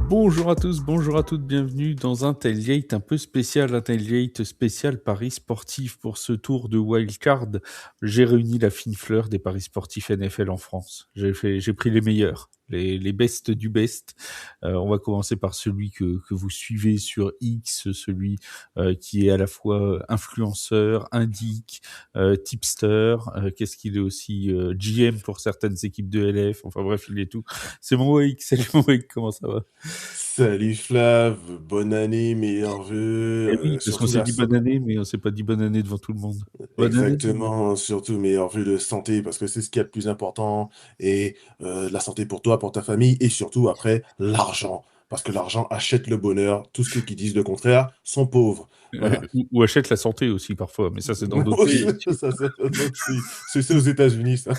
Bonjour à tous, bonjour à toutes, bienvenue dans un tailgate un peu spécial, un tailgate spécial Paris sportif. Pour ce tour de wildcard, j'ai réuni la fine fleur des paris sportifs NFL en France. J'ai pris les meilleurs, les bestes du best. On va commencer par celui que vous suivez sur X, celui qui est à la fois influenceur, indique, tipster, qu'est-ce qu'il est aussi, GM pour certaines équipes de LF, enfin bref, il est tout. C'est mon Wake, salut mon Wake, comment ça va? Salut Flav, bonne année, meilleurs Eh vœux, oui, parce qu'on surtout s'est dit bonne année, mais on s'est pas dit bonne année devant tout le monde. Bonne année. exactement, surtout meilleurs vœux de santé, parce que c'est ce qu'il y a de plus important, et la santé pour toi, pour ta famille, et surtout après, l'argent, parce que l'argent achète le bonheur, tous ceux qui disent le contraire sont pauvres, voilà. Ou achète la santé aussi parfois, mais ça c'est dans d'autres Aussi, pays. ça c'est aussi, c'est aux États-Unis ça,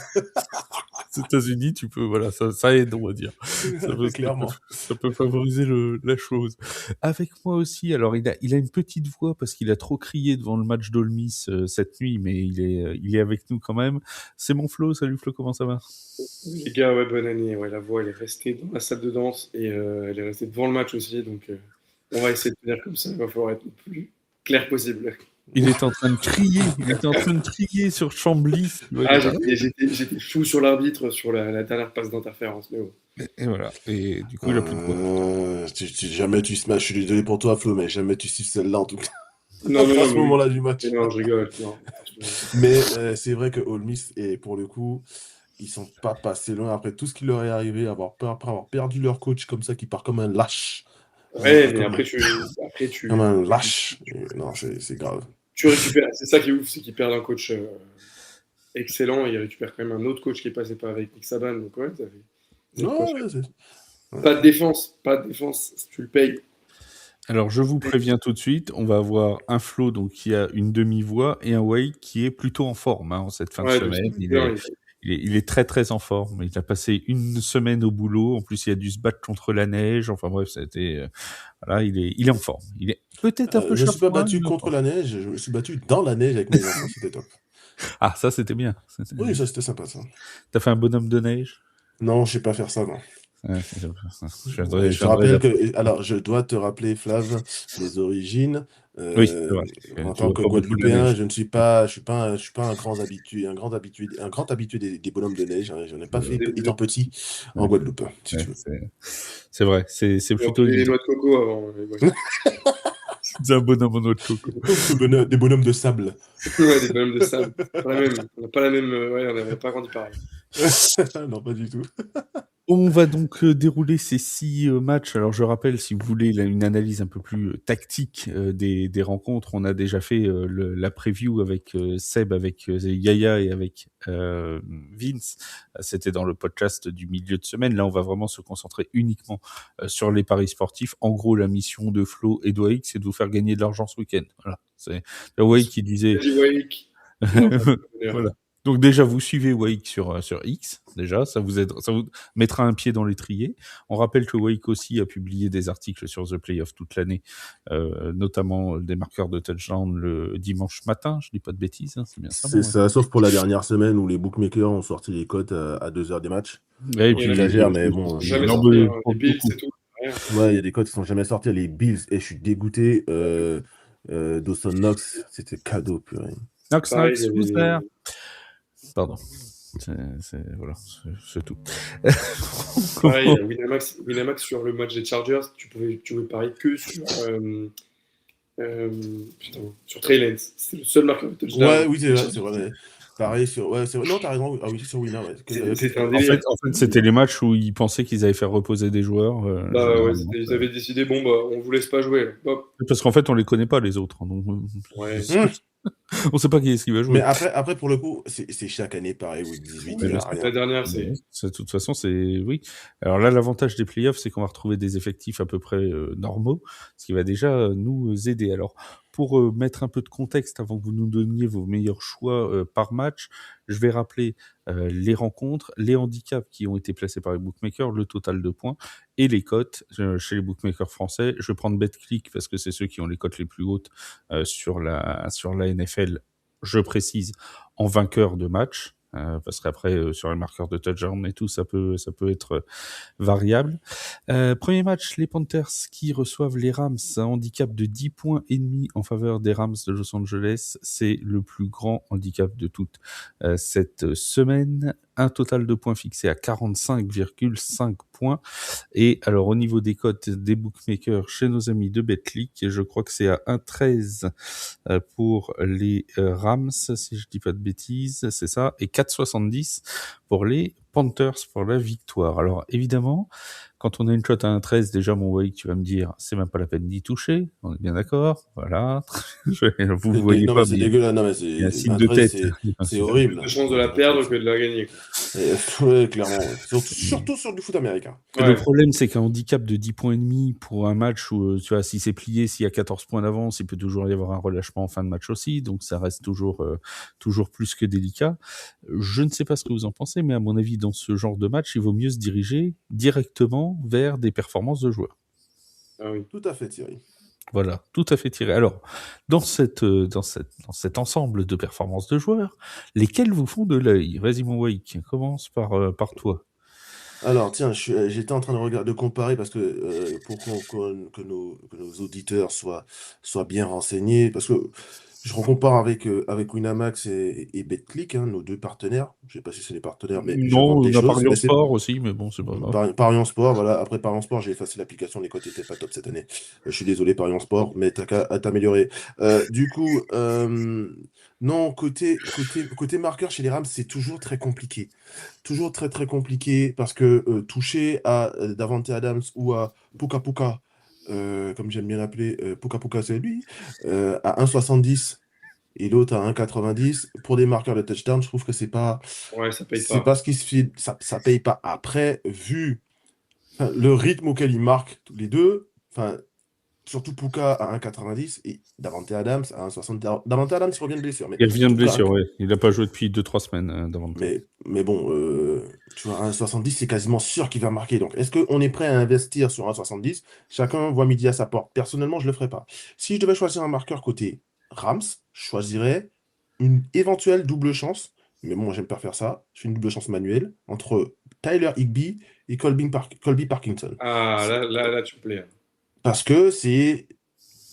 Aux États-Unis, tu peux, voilà, ça aide, on va dire. clairement. Ça peut favoriser la chose. Avec moi aussi, alors il a une petite voix parce qu'il a trop crié devant le match d'Ole Miss cette nuit, mais il est avec nous quand même. C'est mon Flo, salut Flo, comment ça va? Les gars, ouais, bonne année. Ouais, la voix, elle est restée dans la salle de danse et elle est restée devant le match aussi. Donc, on va essayer de tenir comme ça. Il va falloir être le plus clair possible. Il était en train de crier, il était en train de crier sur Chambly. Tu vois, il Ah, était j'étais fou sur l'arbitre sur la dernière passe d'interférence. Mais bon. et voilà. Et du coup, il a plus de voix. Jamais tu smash, je suis désolé pour toi Flo, mais jamais tu siffles celle-là en tout cas, Non, non, à non, ce mais oui. moment-là du Mais match. non, je rigole. Non, Mais c'est vrai que Ole Miss, et pour le coup, ils sont pas passés loin après tout ce qui leur est arrivé, après avoir perdu leur coach comme ça, qui part comme un lâche. ouais, mais Comme un, après, comme un lâche. Et non, c'est grave. tu récupères. C'est ça qui est ouf, c'est qu'ils perdent un coach excellent et ils récupèrent quand même un autre coach qui est passé par avec Nick Saban. Donc, ouais, ça fait de quoi Non, faire. ouais, ouais. Pas de défense, tu le payes. Alors, je vous préviens tout de suite, on va avoir un Flo donc qui a une demi-voix et un Wade qui est plutôt en forme en cette fin de Ouais, donc ça semaine. fait bien. Il est très très en forme. Il a passé une semaine au boulot. En plus, il a dû se battre contre la neige. Enfin bref, ça a été voilà, il est en forme. Il est peut-être un peu Je me suis pas chafouin, battu mais en contre forme. la neige, je me suis battu dans la neige avec mes enfants, c'était top. Ah, ça c'était bien. Oui, ça c'était sympa ça. T'as fait un bonhomme de neige? Non, je sais pas faire ça, non. Ouais, Ouais, je te viendrai rappelle là. que, alors, je dois te rappeler, Flav, mes origines. Oui, c'est Euh, vrai. En Tu tant vois que pas beaucoup la Guadeloupéen, neige. je ne suis pas, je suis pas un grand habitué des bonhommes de neige, hein. J'en ai pas fait Vous étant petit en Ouais, Guadeloupe, hein, si ouais, tu veux. c'est vrai. C'est avez plutôt enfiler les évident. noix de coco avant. Ouais, C'est un bonhomme en noix de coco. Des bonhommes de sable. ouais, des bonhommes de sable. Pas la même. On n'a pas la même. Ouais, on n'avait pas grandi pareil. Non, pas du tout. On va donc dérouler ces 6 matchs. Alors je rappelle, si vous voulez une analyse un peu plus tactique des rencontres, on a déjà fait la preview avec Seb, avec Yaya et avec Vince. C'était dans le podcast du milieu de semaine. Là, on va vraiment se concentrer uniquement sur les paris sportifs. En gros, la mission de Flo et d'Oaik, c'est de vous faire gagner de l'argent ce week-end. Voilà. C'est Oaik qui disait Vas-y, Wake. Non, pas de bonheur. voilà. Donc déjà, vous suivez Wake sur X, déjà, ça vous aide, ça vous mettra un pied dans l'étrier. On rappelle que Wake aussi a publié des articles sur The Playoff toute l'année, notamment des marqueurs de touchdown le dimanche matin, je dis pas de bêtises, hein, c'est bien ça, C'est bon, ouais. ça, sauf pour la dernière semaine où les bookmakers ont sorti les cotes à 2 heures des matchs. Et Bon, Il y en a j'exagère, mais qui bon, sont il y a jamais des... non, sortis. mais Hein. Les pour Bills, beaucoup. c'est tout. Rien. Ouais, il y a des codes qui sont jamais sortis. Les Bills, et je suis dégoûté. Dawson Knox, c'était cadeau, purée. Knox, Pareil, il y Knox, avait who's there? les. Pardon. Voilà, c'est tout. Pareil, il y a Winamax sur le match des Chargers. Tu pouvais parier que sur. Euh, putain, sur Trey Lance. C'était le seul marqueur de touchdown Ouais, oui, des c'est Chargers. vrai. Mais pareil sur. Ouais, c'est vrai. Non, t'as raison. Ah oui, sur Winner, ouais. C'était un En fait, délire. En fait, c'était les matchs où ils pensaient qu'ils allaient faire reposer des joueurs, Bah ouais, généralement. ils avaient décidé, bon, bah, on vous laisse pas jouer. Là. Hop. Parce qu'en fait, on les connaît pas les autres, hein, donc Ouais. on sait pas qui est-ce qui va mais jouer. après, pour le coup, c'est chaque année pareil. Week 18, Mais il n'y je a sais. La rien. dernière, Ouais, c'est. de toute façon, c'est oui. Alors là, l'avantage des playoffs, c'est qu'on va retrouver des effectifs à peu près normaux, ce qui va déjà nous aider. Alors, pour mettre un peu de contexte avant que vous nous donniez vos meilleurs choix par match, je vais rappeler les rencontres, les handicaps qui ont été placés par les bookmakers, le total de points et les cotes chez les bookmakers français. Je vais prendre BetClick parce que c'est ceux qui ont les cotes les plus hautes sur la NFL. Je précise en vainqueur de match. parce qu'après sur les marqueurs de touchdown et tout, ça peut être variable. Premier match, les Panthers qui reçoivent les Rams, un handicap de 10 points et demi en faveur des Rams de Los Angeles. C'est le plus grand handicap de toute cette semaine. Un total de points fixé à 45,5 points. Et alors, au niveau des cotes des bookmakers chez nos amis de Betclic, je crois que c'est à 1,13 pour les Rams, si je dis pas de bêtises, c'est ça, et 4,70 pour les Panthers pour la victoire. Alors, évidemment, quand on a une cote à 1,13, déjà, mon Wake, tu vas me dire, c'est même pas la peine d'y toucher. On est bien d'accord? Voilà. Vous voyez Non, pas, mais c'est mais dégueulasse. Non, mais il y a un c'est signe un de 13, tête. c'est horrible. De chance de la perdre que de la gagner. Ouais, clairement. Ouais. Surtout sur du foot américain. Le problème, c'est qu'un handicap de 10 points et demi pour un match où, tu vois, si c'est plié, s'il y a 14 points d'avance, il peut toujours y avoir un relâchement en fin de match aussi, donc ça reste toujours plus que délicat. Je ne sais pas ce que vous en pensez, mais à mon avis, dans ce genre de match, il vaut mieux se diriger directement vers des performances de joueurs. Ah oui. Tout à fait, Thierry. Voilà, tout à fait tiré. Alors, dans cet ensemble de performances de joueurs, lesquels vous font de l'œil? Vas-y, mon Wake, commence par toi. Alors, tiens, j'étais en train de comparer parce que pour que nos auditeurs soient bien renseignés, parce que je compare avec Winamax et Betclic, hein, nos deux partenaires. Je sais pas si c'est les partenaires, mais Non, j'invente on des a choses. Parions Mais c'est Sport aussi, mais bon, c'est pas grave. Parions Sport, voilà. Après Parions Sport, j'ai effacé l'application, les cotes étaient pas top cette année. Je suis désolé, Parions Sport, mais t'as qu'à à t'améliorer. Du coup, non, côté marqueur chez les Rams, c'est toujours très compliqué. Toujours très très compliqué parce que toucher à Davante Adams ou à Puka Puka, comme j'aime bien l'appeler, Puka Puka c'est lui, à 1,70 et l'autre à 1,90 pour des marqueurs de touchdown, je trouve que Ouais, ça paye c'est pas. pas ce qui se fait, ça paye pas. Après, vu le rythme auquel ils marquent tous les deux, enfin, surtout Puka à 1,90 et Davante Adams à 1,60. Davante Adams il revient de blessure, mais Il revient de Puka blessure, ouais. Il n'a pas joué depuis 2-3 semaines, Davante. mais bon, tu vois, 1,70, c'est quasiment sûr qu'il va marquer. Donc, est-ce qu'on est prêt à investir sur 1,70? Chacun voit midi à sa porte. Personnellement, je ne le ferai pas. Si je devais choisir un marqueur côté Rams, je choisirais une éventuelle double chance. Mais bon, moi, j'aime pas faire ça. Je fais une double chance manuelle entre Tyler Higbee et Colby Parkinson. Ah, là, tu me plais. Parce que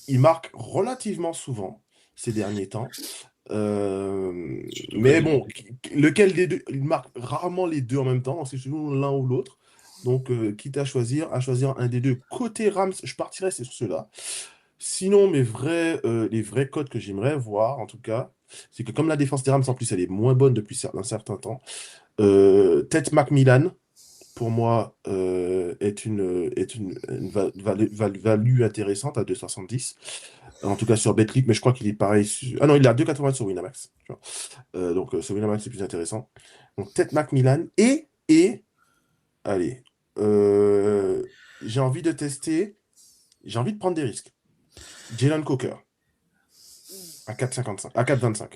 il marque relativement souvent ces derniers temps. Surtout quand Mais il bon, lequel des deux? Il marque rarement les deux en même temps, c'est toujours l'un ou l'autre. Donc, quitte à choisir un des deux. Côté Rams, je partirais sur ceux-là. Sinon, les vrais codes que j'aimerais voir, en tout cas, c'est que comme la défense des Rams, en plus, elle est moins bonne depuis un certain temps, Ted McMillan, pour moi, est une value intéressante à 2,70. En tout cas sur Betclic, mais je crois qu'il est pareil. Ah non, il est à 2,80 sur Winamax. Tu vois. Donc sur Winamax, c'est plus intéressant. Donc Ted McMillan allez, j'ai envie de tester, j'ai envie de prendre des risques. Jalen Coker à 4,55, à 4,25.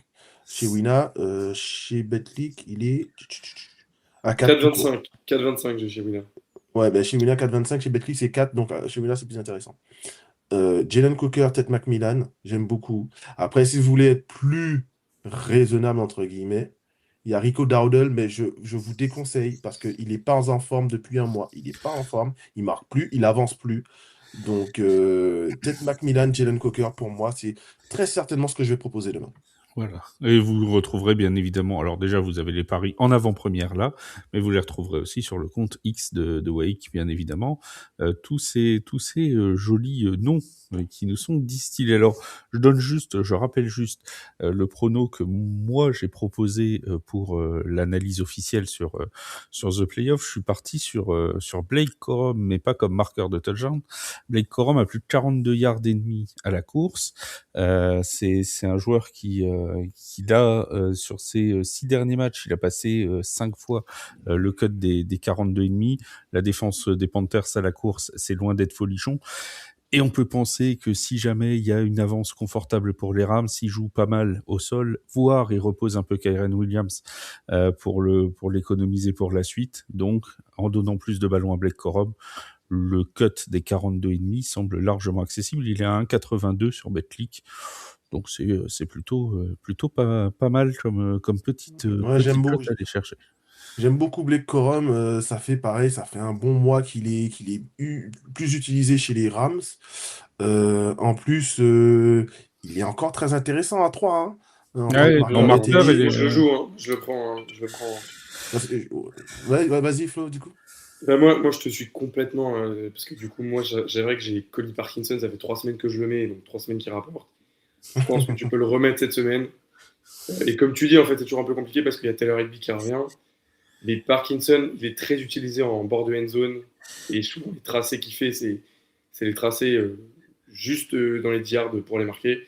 Chez Wina, chez Betclic, il est à 4 tout court. 4,25. 4,25, j'ai chez Wina. Ouais, ben chez Wina 4,25, chez Betclic c'est 4, donc chez Wina c'est plus intéressant. Jalen Coker, Ted McMillan, j'aime beaucoup. Après, si vous voulez être plus raisonnable, entre guillemets, il y a Rico Dowdle, mais je vous déconseille parce qu'il n'est pas en forme depuis un mois. Il n'est pas en forme, il marque plus, il avance plus. Donc, Ted McMillan, Jalen Coker, pour moi, c'est très certainement ce que je vais proposer demain. Voilà. Et vous retrouverez bien évidemment, alors déjà vous avez les paris en avant-première là, mais vous les retrouverez aussi sur le compte X de Wake, bien évidemment. Tous ces jolis noms qui nous sont distillés. Alors, je rappelle juste le prono que moi j'ai proposé pour l'analyse officielle sur The Playoff. Je suis parti sur Blake Corum, mais pas comme marqueur de touchdown. Blake Corum a plus de 42 yards et demi à la course. C'est un joueur qui a sur ses 6 derniers matchs, il a passé 5 fois le cut des 42,5. La défense des Panthers à la course, c'est loin d'être folichon. Et on peut penser que si jamais il y a une avance confortable pour les Rams, ils jouent pas mal au sol, voire ils reposent un peu Kyren Williams pour l'économiser pour la suite. Donc, en donnant plus de ballons à Blake Corum, le cut des 42,5 semble largement accessible. Il est à 1,82 sur Betclic. Donc c'est plutôt pas mal comme petite cote à aller chercher. J'aime beaucoup Blake Corum. Ça fait un bon mois qu'il est plus utilisé chez les Rams. En plus, il est encore très intéressant à 3, hein, en tant que marqueur moi, je le joue, hein. Je le prends. Ouais, vas-y Flo, du coup. Moi, je te suis complètement, parce que du coup, moi, j'aimerais que j'ai Colby Parkinson, ça fait 3 semaines que je le mets, donc 3 semaines qu'il rapporte. Je pense que tu peux le remettre cette semaine. Et comme tu dis, en fait, c'est toujours un peu compliqué parce qu'il y a Taylor Higbee qui revient. Mais Parkinson, il est très utilisé en bord de end zone. Et souvent, les tracés qu'il fait, c'est les tracés juste dans les 10 yards pour les marquer.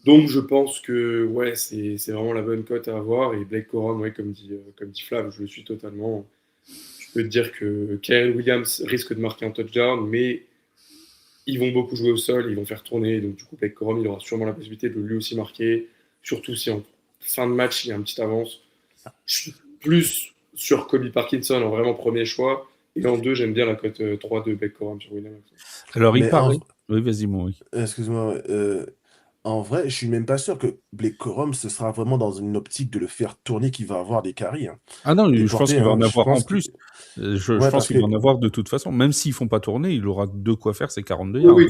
Donc, je pense que ouais, c'est vraiment la bonne cote à avoir. Et Blake Corum, ouais, comme dit Flav, je le suis totalement. Je peux te dire que Kyle Williams risque de marquer un touchdown, mais ils vont beaucoup jouer au sol, ils vont faire tourner. Donc, du coup, Blake Corum, il aura sûrement la possibilité de lui aussi marquer. Surtout si en fin de match, il y a une petite avance. Je suis plus sur Colby Parkinson en vraiment premier choix. Et en 2, j'aime bien la cote 3 de Blake Corum sur Williams. Alors, il paraît. Oui, vas-y, mon oui. Excuse-moi. En vrai, je suis même pas sûr que Blake Corum, ce sera vraiment dans une optique de le faire tourner qu'il va avoir des carries. Hein. Ah non, je pense qu'il va en avoir en plus. Je pense qu'il va en avoir de toute façon. Même s'ils font pas tourner, il aura de quoi faire ses 42 yards. Oui,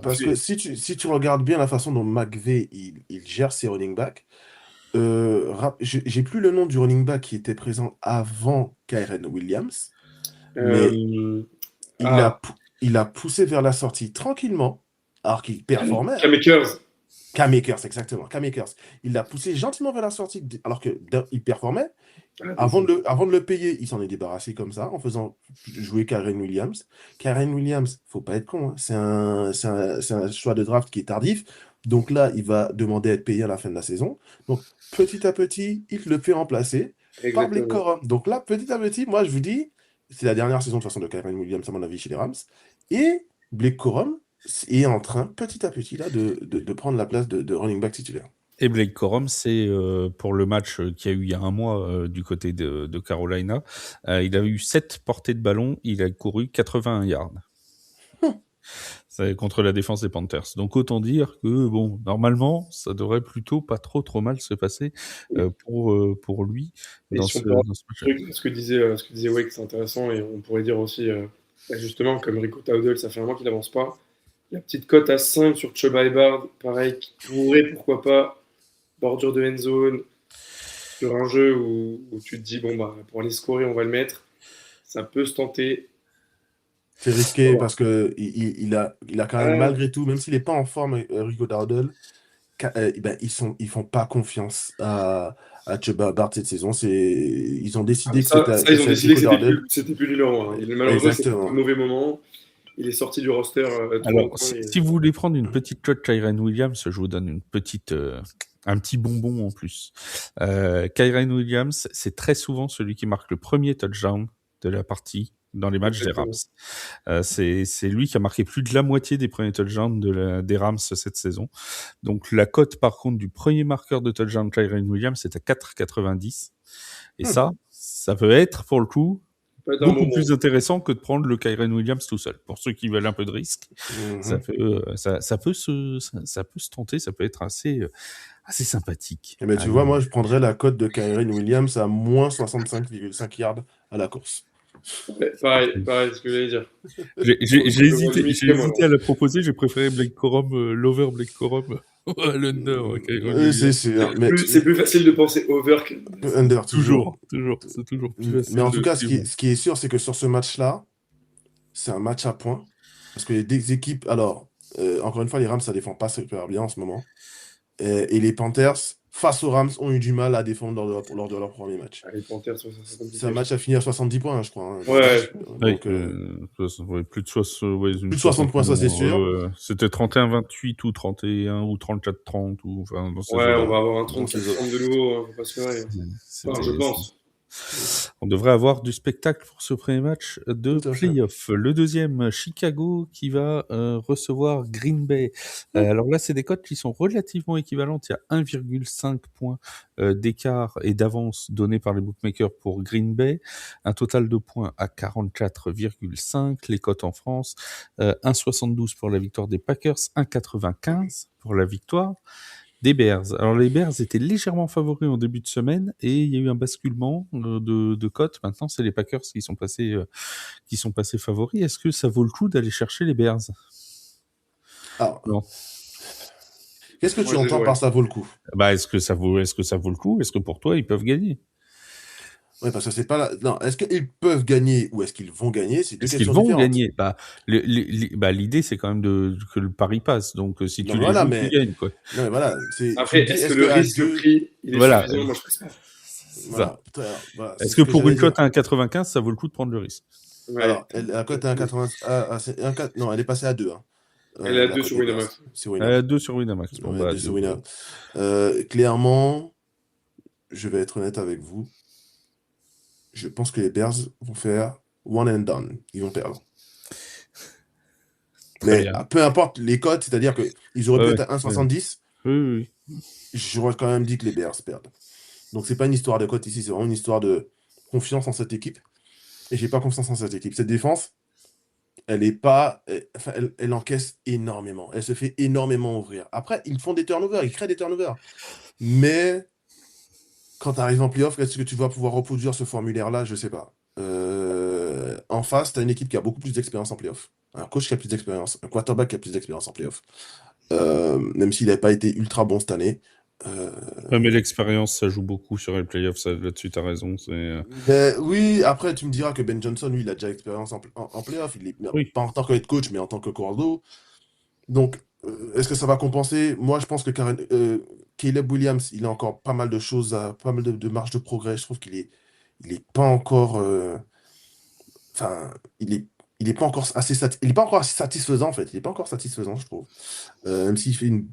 parce que si tu regardes bien la façon dont McVay il gère ses running backs, j'ai plus le nom du running back qui était présent avant Kyren Williams, mais il a poussé vers la sortie tranquillement, alors qu'il performait. Cam Akers, exactement. Cam Akers. Il l'a poussé gentiment vers la sortie, alors qu'il performait. Avant de le payer, il s'en est débarrassé comme ça, en faisant jouer Kyren Williams. Kyren Williams, faut pas être con, hein. C'est un choix de draft qui est tardif. Donc là, il va demander à être payé à la fin de la saison. Donc, petit à petit, il le fait remplacer par Blake Corum. Donc là, petit à petit, moi, je vous dis, c'est la dernière saison de toute façon de Kyren Williams, à mon avis, chez les Rams. Et Blake Corum est en train, petit à petit, là, de prendre la place de running back titulaire. Et Blake Corum, c'est pour le match qu'il y a eu il y a un mois du côté de Carolina, il a eu 7 portées de ballon, il a couru 81 yards. C'est contre la défense des Panthers. Donc autant dire que bon, normalement, ça devrait plutôt pas trop mal se passer pour lui dans ce match. Ce que disait Wake, c'est intéressant, et on pourrait dire aussi justement, comme Rico Taudel, ça fait un mois qu'il avance pas. La petite cote à 5 sur Chuba Hubbard, pareil, qui pourrait, pourquoi pas, bordure de end zone, sur un jeu où tu te dis, bon, bah, pour aller scorer, on va le mettre. Ça peut se tenter. C'est risqué parce que il a quand même, malgré tout, même s'il n'est pas en forme, Rico Dowdle, ils font pas confiance à Chuba Hubbard cette saison. Ils ont décidé que c'était plus numéro 1. Malheureusement, c'était un mauvais moment. Il est sorti du roster. Alors, si vous voulez prendre une petite cote Kyren Williams, je vous donne un petit bonbon en plus. Kyren Williams, c'est très souvent celui qui marque le premier touchdown de la partie dans les matchs des Rams. C'est lui qui a marqué plus de la moitié des premiers touchdowns des Rams cette saison. Donc la cote par contre du premier marqueur de touchdown Kyren Williams, c'est à 4,90. Et ça peut être pour le coup beaucoup plus intéressant que de prendre le Kyren Williams tout seul. Pour ceux qui veulent un peu de risque, ça peut se tenter, ça peut être assez sympathique. Mais tu vois, moi, je prendrais la cote de Kyren Williams à moins 65,5 yards à la course. Ouais, pareil, ce que j'allais dire. J'ai hésité à la proposer, j'ai préféré Blake Corum, l'over Blake Corum à l'under. C'est sûr. C'est plus facile de penser over que under. Toujours. C'est toujours plus facile. Mais en tout cas, ce qui est sûr, c'est que sur ce match-là, c'est un match à points. Parce que les deux équipes, alors, encore une fois, les Rams, ça défend pas super bien en ce moment. Et les Panthers, face aux Rams, ont eu du mal à défendre lors de leur premier match. Les Panthers, c'est un match à finir à 70 points, je crois. Hein. Ouais. Donc, plus de 60 points, ça c'est sûr. C'était 31-28 ou 31 ou 34-30. On va avoir un 30 de nouveau, faut pas se leurrer. Je pense. On devrait avoir du spectacle pour ce premier match de Tout à fait. playoff. Le deuxième, Chicago qui va recevoir Green Bay. Alors là, c'est des cotes qui sont relativement équivalentes. Il y a 1,5 point d'écart et d'avance donné par les bookmakers pour Green Bay. Un total de points à 44,5. Les cotes en France, 1,72 pour la victoire des Packers, 1,95 pour la victoire des Bears. Alors les Bears étaient légèrement favoris en début de semaine et il y a eu un basculement de cote. Maintenant, c'est les Packers qui sont passés favoris. Est-ce que ça vaut le coup d'aller chercher les Bears? Alors, Non. qu'est-ce que Moi, tu entends ouais. par ça vaut le coup? Bah, est-ce que ça vaut le coup? Est-ce que pour toi, ils peuvent gagner? Ouais, parce que c'est pas non, est-ce qu'ils peuvent gagner ou est-ce qu'ils vont gagner? C'est deux Est-ce qu'ils questions vont différentes. gagner? Bah, l'idée, c'est quand même que le pari passe. Donc, si Non, tu mais les voilà, joues, tu gagnes, quoi. non, mais voilà, tu Après, me dis, est-ce que est-ce le qu'à risque, le 2, prix, il est Voilà. suffisant? Moi, je pense pas. C'est voilà, ça. voilà, c'est Est-ce ce que que pour j'allais une cote dire. à 1,95, ça vaut le coup de prendre le risque? Ouais. Alors, la cote est à 1,80, non, elle est passée à 2, hein. Elle est à La 2 cote sur des Bears. Winamax. C'est Winamax. 2 sur Winamax. Bon, Ouais, bah, 2 sur 2. Winamax. Clairement, je vais être honnête avec vous. Je pense que les Bears vont faire one and done. Ils vont perdre. Très Mais bien. peu importe les cotes, c'est-à-dire qu'ils auraient pu Ouais, être à 1,70. Oui. J'aurais quand même dit que les Bears perdent. Donc c'est pas une histoire de cote ici, c'est vraiment une histoire de confiance en cette équipe. Et j'ai pas confiance en cette équipe. Cette défense, elle est pas, enfin, elle encaisse énormément. Elle se fait énormément ouvrir. Après, ils font des turnovers, ils créent des turnovers. Mais quand tu arrives en playoff, est-ce que tu vas pouvoir reproduire ce formulaire-là? Je sais pas. En face, tu as une équipe qui a beaucoup plus d'expérience en playoff. Un coach qui a plus d'expérience, un quarterback qui a plus d'expérience en playoff. Même s'il n'a pas été ultra bon cette année. Ouais, mais l'expérience, ça joue beaucoup sur les playoffs. Là-dessus, t'as raison. Mais oui, après, tu me diras que Ben Johnson, lui, il a déjà l'expérience en playoff. Il est Oui. pas en tant que head coach, mais en tant que cordeau. Donc, est-ce que ça va compenser? Moi, je pense que Caleb Williams, il a encore pas mal de choses, pas mal de marge de progrès. Je trouve il est pas encore, enfin, il est pas encore il est pas encore assez satisfaisant en fait. Il est pas encore satisfaisant, je trouve. Même s'il fait une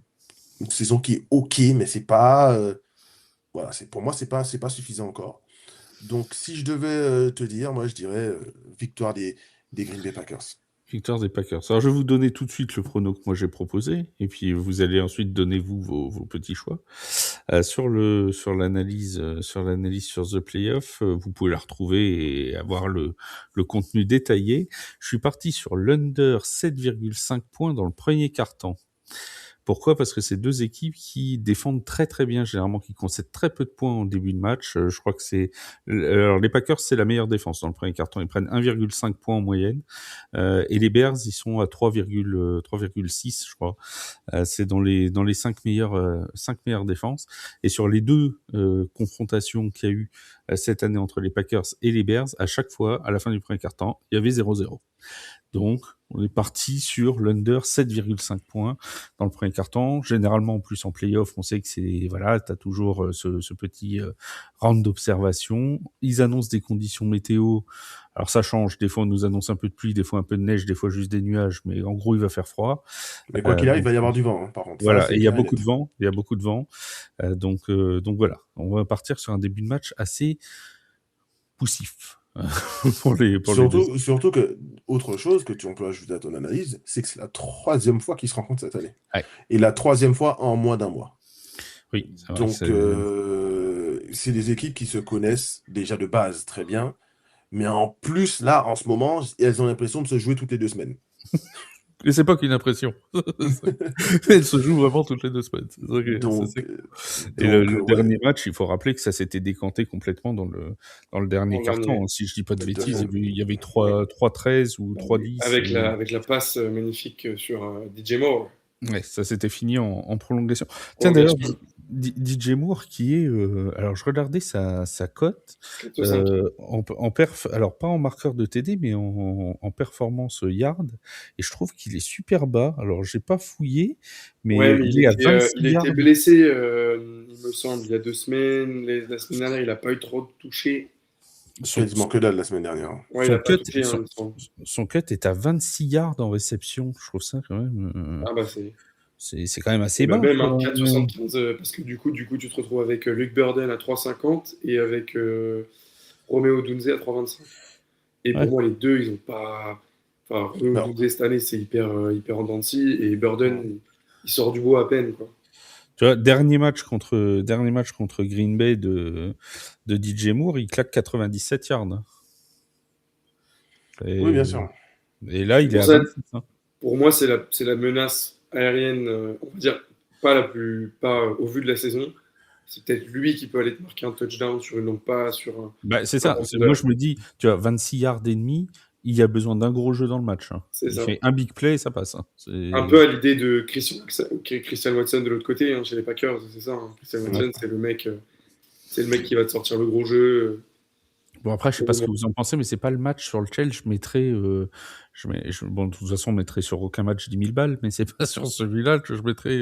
saison qui est ok, mais c'est pas, voilà, pour moi, c'est pas suffisant encore. Donc, si je devais te dire, moi, je dirais victoire des Green Bay Packers. Victoire des Packers. Alors, je vais vous donner tout de suite le prono que moi j'ai proposé, et puis vous allez ensuite donner vos petits choix. Sur l'analyse sur The Playoff, vous pouvez la retrouver et avoir le contenu détaillé. Je suis parti sur l'under 7,5 points dans le premier quart-temps. Pourquoi? Parce que c'est deux équipes qui défendent très très bien, généralement qui concèdent très peu de points en début de match. Je crois que alors les Packers, c'est la meilleure défense dans le premier quart-temps. Ils prennent 1,5 points en moyenne. Et les Bears, ils sont à 3,6, je crois. C'est dans les 5 meilleures défenses. Et sur les deux confrontations qu'il y a eu cette année entre les Packers et les Bears, à chaque fois, à la fin du premier quart-temps, il y avait 0-0. Donc, on est parti sur l'under 7,5 points dans le premier quart-temps. Généralement, en plus en playoff, on sait que t'as toujours ce petit round d'observation. Ils annoncent des conditions météo. Alors ça change. Des fois, on nous annonce un peu de pluie, des fois un peu de neige, des fois juste des nuages. Mais en gros, il va faire froid. Mais quoi qu'il arrive, il Donc, va y avoir du vent, hein, par contre. Ça, voilà. c'est Et il y a clair et beaucoup net. de vent. Donc voilà. On va partir sur un début de match assez poussif. pour les deux. Surtout que, autre chose que on peut ajouter à ton analyse, c'est que c'est la 3e fois qu'ils se rencontrent cette année. Ouais. Et la 3e fois en moins d'un mois. Oui, c'est vrai. Donc, c'est des équipes qui se connaissent déjà de base très bien. Mais en plus, là, en ce moment, elles ont l'impression de se jouer toutes les 2 semaines. Et c'est pas qu'une impression. Elle se joue vraiment toutes les 2 semaines. Donc, et le ouais. dernier match, il faut rappeler que ça s'était décanté complètement dans le dernier carton. Si je dis pas de bêtises, il y avait 3-13 ou 3-10. Avec la passe magnifique sur DJ Moore. Ouais, ça s'était fini en prolongation. Tiens, d'ailleurs, DJ Moore qui est... alors, je regardais sa cote en perf... Alors, pas en marqueur de TD, mais en performance yard. Et je trouve qu'il est super bas. Alors, j'ai pas fouillé, mais, il est à 26 il a yards. été blessé, il me semble, il y a 2 semaines. La semaine dernière, il n'a pas eu trop de touchés. Quasiment que dalle la semaine dernière. Ouais, son cut est à 26 yards en réception. Je trouve ça quand même... Ah bah c'est quand même assez bas. Même 4,75 parce que du coup, tu te retrouves avec Luke Burden à 3,50 et avec Romeo Odunze à 3,25. Et pour moi, les deux, ils ont pas. Enfin, Romeo Odunze cette année, c'est hyper en dents de scie, et Burden, il sort du bois à peine, quoi. Tu vois, dernier match contre Green Bay de DJ Moore, il claque 97 yards. Oui, bien sûr. Et là, il est à ça, 26. Hein. Pour moi, c'est la menace aérienne, on va dire, pas au vu de la saison. C'est peut-être lui qui peut aller te marquer un touchdown sur une longue passe, sur un. Bah, c'est ça. Moi, je me dis, tu vois, 26 yards et demi, il y a besoin d'un gros jeu dans le match. Hein. C'est il ça. fait un big play et ça passe. Hein. Un peu à l'idée de Christian Watson de l'autre côté, hein, chez les Packers, c'est ça. Hein. Christian Watson, c'est le mec qui va te sortir le gros jeu. Bon, après, je sais pas ce que vous en pensez, mais c'est pas le match sur lequel je mettrais. Bon, de toute façon, je mettrais sur aucun match 10 000 balles, mais c'est pas sur celui-là que je mettrais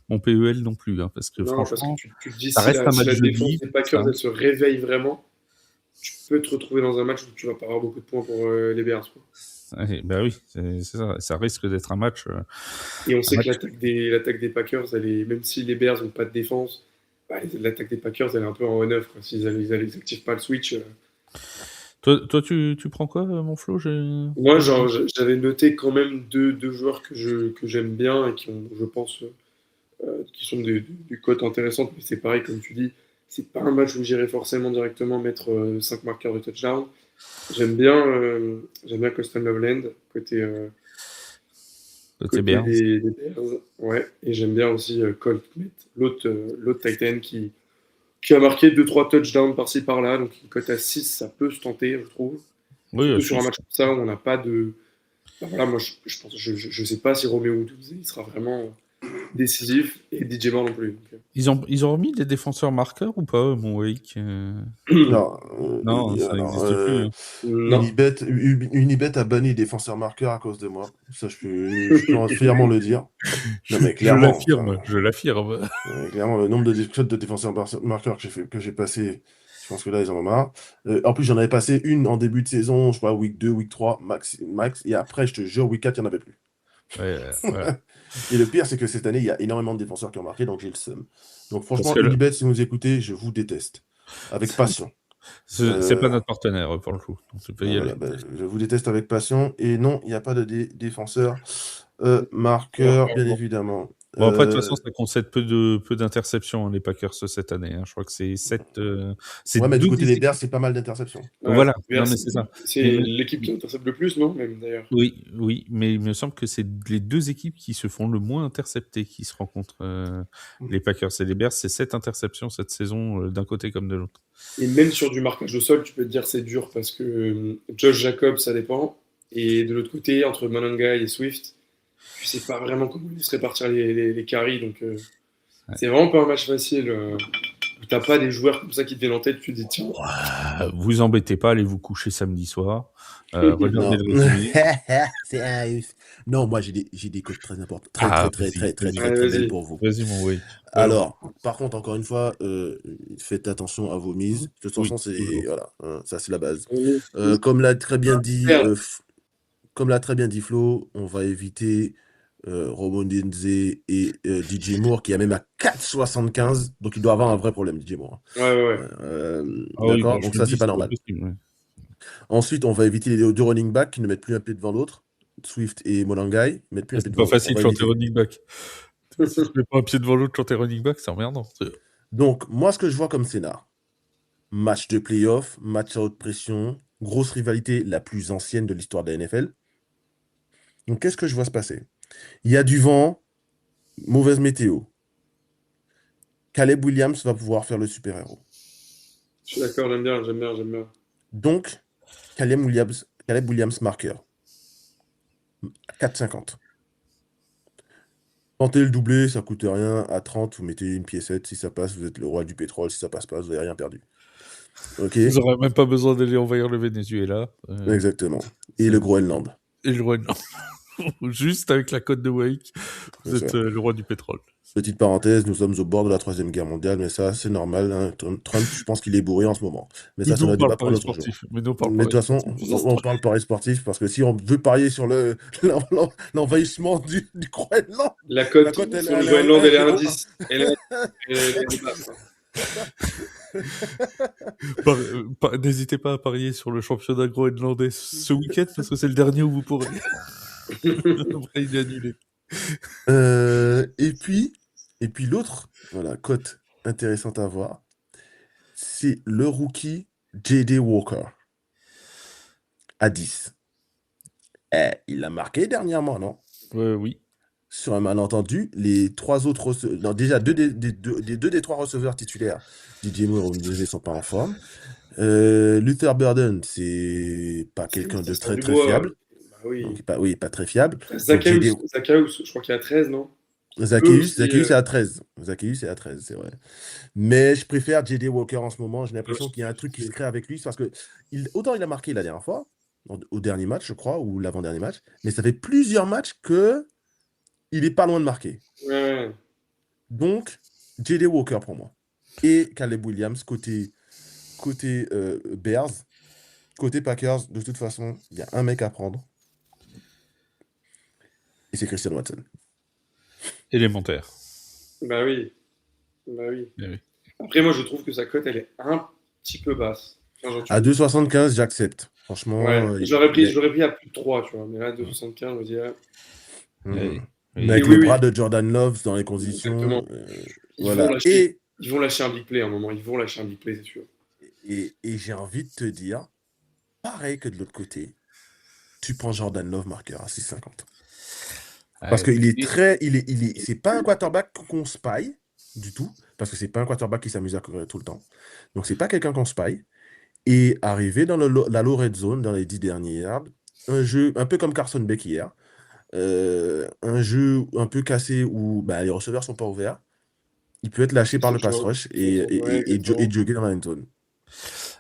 mon PEL non plus. Hein, parce que non, franchement, parce que tu te dis, ça si reste un match la de défense vie, des Packers elle se réveille vraiment, tu peux te retrouver dans un match où tu vas pas avoir beaucoup de points pour les Bears. Quoi. Ben oui, c'est ça. Ça risque d'être un match. Et on sait que l'attaque des Packers, même si les Bears n'ont pas de défense, l'attaque des Packers, elle est un peu en on-off. S'ils n'activent pas le switch. Toi, tu prends quoi, mon Flo? Moi, j'avais noté quand même deux joueurs que j'aime bien et qui ont, je pense, qui sont des cotes intéressantes, mais c'est pareil, comme tu dis, c'est pas un match où j'irai forcément directement mettre 5 marqueurs de touchdown. J'aime bien Costin Loveland, côté Bears. Des Bears. Ouais, et j'aime bien aussi Colt Kmet, l'autre Titan qui a marqué 2-3 touchdowns par-ci par-là, donc une cote à 6, ça peut se tenter, je trouve. Oui, sur un match comme ça, où on n'a pas de. Ben voilà, moi, je sais pas si Romeo Odunze il sera vraiment décisif, et DJ Moore non plus. Donc. Ils ont remis des défenseurs marqueurs ou pas, mon Wake Non, ça n'existe plus. Hein. Unibet a banni les défenseurs marqueurs à cause de moi. Ça, je peux fièrement le dire. Non, mais clairement, je l'affirme. Clairement, le nombre de défenseurs marqueurs que j'ai passé, je pense que là, ils en ont marre. En plus, j'en avais passé une en début de saison, je crois, week 2, week 3, max. Et après, je te jure, week 4, il n'y en avait plus. Ouais. Et le pire, c'est que cette année, il y a énormément de défenseurs qui ont marqué, donc j'ai le seum. Donc franchement, Unibet, si vous écoutez, je vous déteste. Avec passion. C'est pas notre partenaire, pour le coup. Donc, tu peux y aller. Je vous déteste avec passion. Et non, il n'y a pas de défenseur marqueur, bien évidemment. Bon, après, de toute façon, ça concède peu d'interceptions, hein, les Packers, cette année. Hein. Je crois que c'est 7. Ouais, mais du côté des Bears, c'est pas mal d'interceptions. Ouais, voilà, non, mais c'est ça. C'est l'équipe qui intercepte le plus, non, même d'ailleurs. Oui, mais il me semble que c'est les deux équipes qui se font le moins intercepter qui se rencontrent. Les Packers et les Bears, c'est 7 interceptions cette saison, d'un côté comme de l'autre. Et même sur du marquage au sol, tu peux te dire c'est dur parce que Josh Jacobs, ça dépend. Et de l'autre côté, entre Monangai et Swift, tu sais pas vraiment comment ils se répartir les carries. Donc, c'est vraiment pas un match facile. Où t'as pas des joueurs comme ça qui te viennent en tête, tu te dis tiens. Vous embêtez pas, allez vous coucher samedi soir. Regardez le résumé. C'est un... Non, moi j'ai des codes très importants, très belles pour vous. Vas-y, mon oui. Alors, par contre, encore une fois, faites attention à vos mises. De toute façon, voilà, ça c'est la base. Comme l'a très bien dit Flo, on va éviter Romeo Odunze et DJ Moore qui a même à 4,75, donc il doit avoir un vrai problème, DJ Moore. Ouais. D'accord, donc ça c'est pas normal. Ensuite, on va éviter les deux running backs qui ne mettent plus un pied devant l'autre, Swift et Monangai. C'est pas facile quand t'es running back. Si tu mets pas un pied devant l'autre quand t'es running back, c'est emmerdant. Donc, moi, ce que je vois comme scénar, match de playoff, match à haute pression, grosse rivalité, la plus ancienne de l'histoire de la NFL. Donc, qu'est-ce que je vois se passer? Il y a du vent, mauvaise météo. Caleb Williams va pouvoir faire le super-héros. Je suis d'accord, j'aime bien. Donc, Caleb Williams marqueur. 4,50. Tentez le doublé, ça coûte rien. À 30, vous mettez une piécette. Si ça passe, vous êtes le roi du pétrole. Si ça passe pas, vous n'avez rien perdu. Ok. Vous n'aurez même pas besoin d'aller envahir le Venezuela. Exactement. Et le Groenland. Juste avec la côte de Wake, vous êtes le roi du pétrole. Petite parenthèse, nous sommes au bord de la 3e guerre mondiale, mais ça, c'est normal. Hein. Trump, je pense qu'il est bourré en ce moment. Mais ça, c'est un débat pour l'autre jour. Mais de toute façon, on parle pari sportif, parce que si on veut parier sur l'envahissement du Groenland... La cote sur le Groenland, elle est à 10. Elle est basse. N'hésitez pas à parier sur le championnat groenlandais ce week-end parce que c'est le dernier où vous pourrez. Après, il est annulé. Et puis l'autre, voilà, cote intéressante à voir, c'est le rookie J.D. Walker à 10. Il a marqué dernièrement, non? Oui. Sur un malentendu, les trois autres receveurs, non, déjà deux des trois receveurs titulaires, DJ Moore ou Nzeze, sont pas en forme. Luther Burden, c'est pas quelqu'un de Ça sort très du très bois. fiable. Bah oui. Donc, pas très fiable. Donc, Zacchaeus, je crois qu'il a 13, non? Eux aussi, Zacchaeus est à 13. Zacchaeus est à 13, c'est vrai. Mais je préfère J.D. Walker en ce moment. J'ai l'impression qu'il y a un truc qui se crée avec lui. Parce que autant il a marqué la dernière fois, au dernier match, je crois, ou l'avant-dernier match, mais ça fait plusieurs matchs que il est pas loin de marquer. Ouais. Donc, J.D. Walker pour moi. Et Caleb Williams, côté Bears. Côté Packers, de toute façon, il y a un mec à prendre. Et c'est Christian Watson. Élémentaire. Bah oui. Bah oui. Eh oui. Après, moi, je trouve que sa cote, elle est un petit peu basse. Enfin, genre, À 2,75, j'accepte. Franchement, ouais. J'aurais pris à plus de 3, tu vois. Mais là, 2,75, je me dis, Oui. Mais avec oui, le oui. bras de Jordan Love dans les conditions. Voilà. Ils vont lâcher un big play à un moment. Ils vont lâcher un big play, c'est sûr. Et j'ai envie de te dire, pareil que de l'autre côté, tu prends Jordan Love marqueur à 6,50. Parce qu'il est très. C'est pas un quarterback qu'on spy du tout. Parce que c'est pas un quarterback qui s'amuse à courir tout le temps. Donc c'est pas quelqu'un qu'on spy. Et arrivé dans la low red zone, dans les 10 derniers yards, un jeu un peu comme Carson Beck hier, un jeu un peu cassé où les receveurs sont pas ouverts, il peut être lâché par le pass rush et jogger dans la end zone.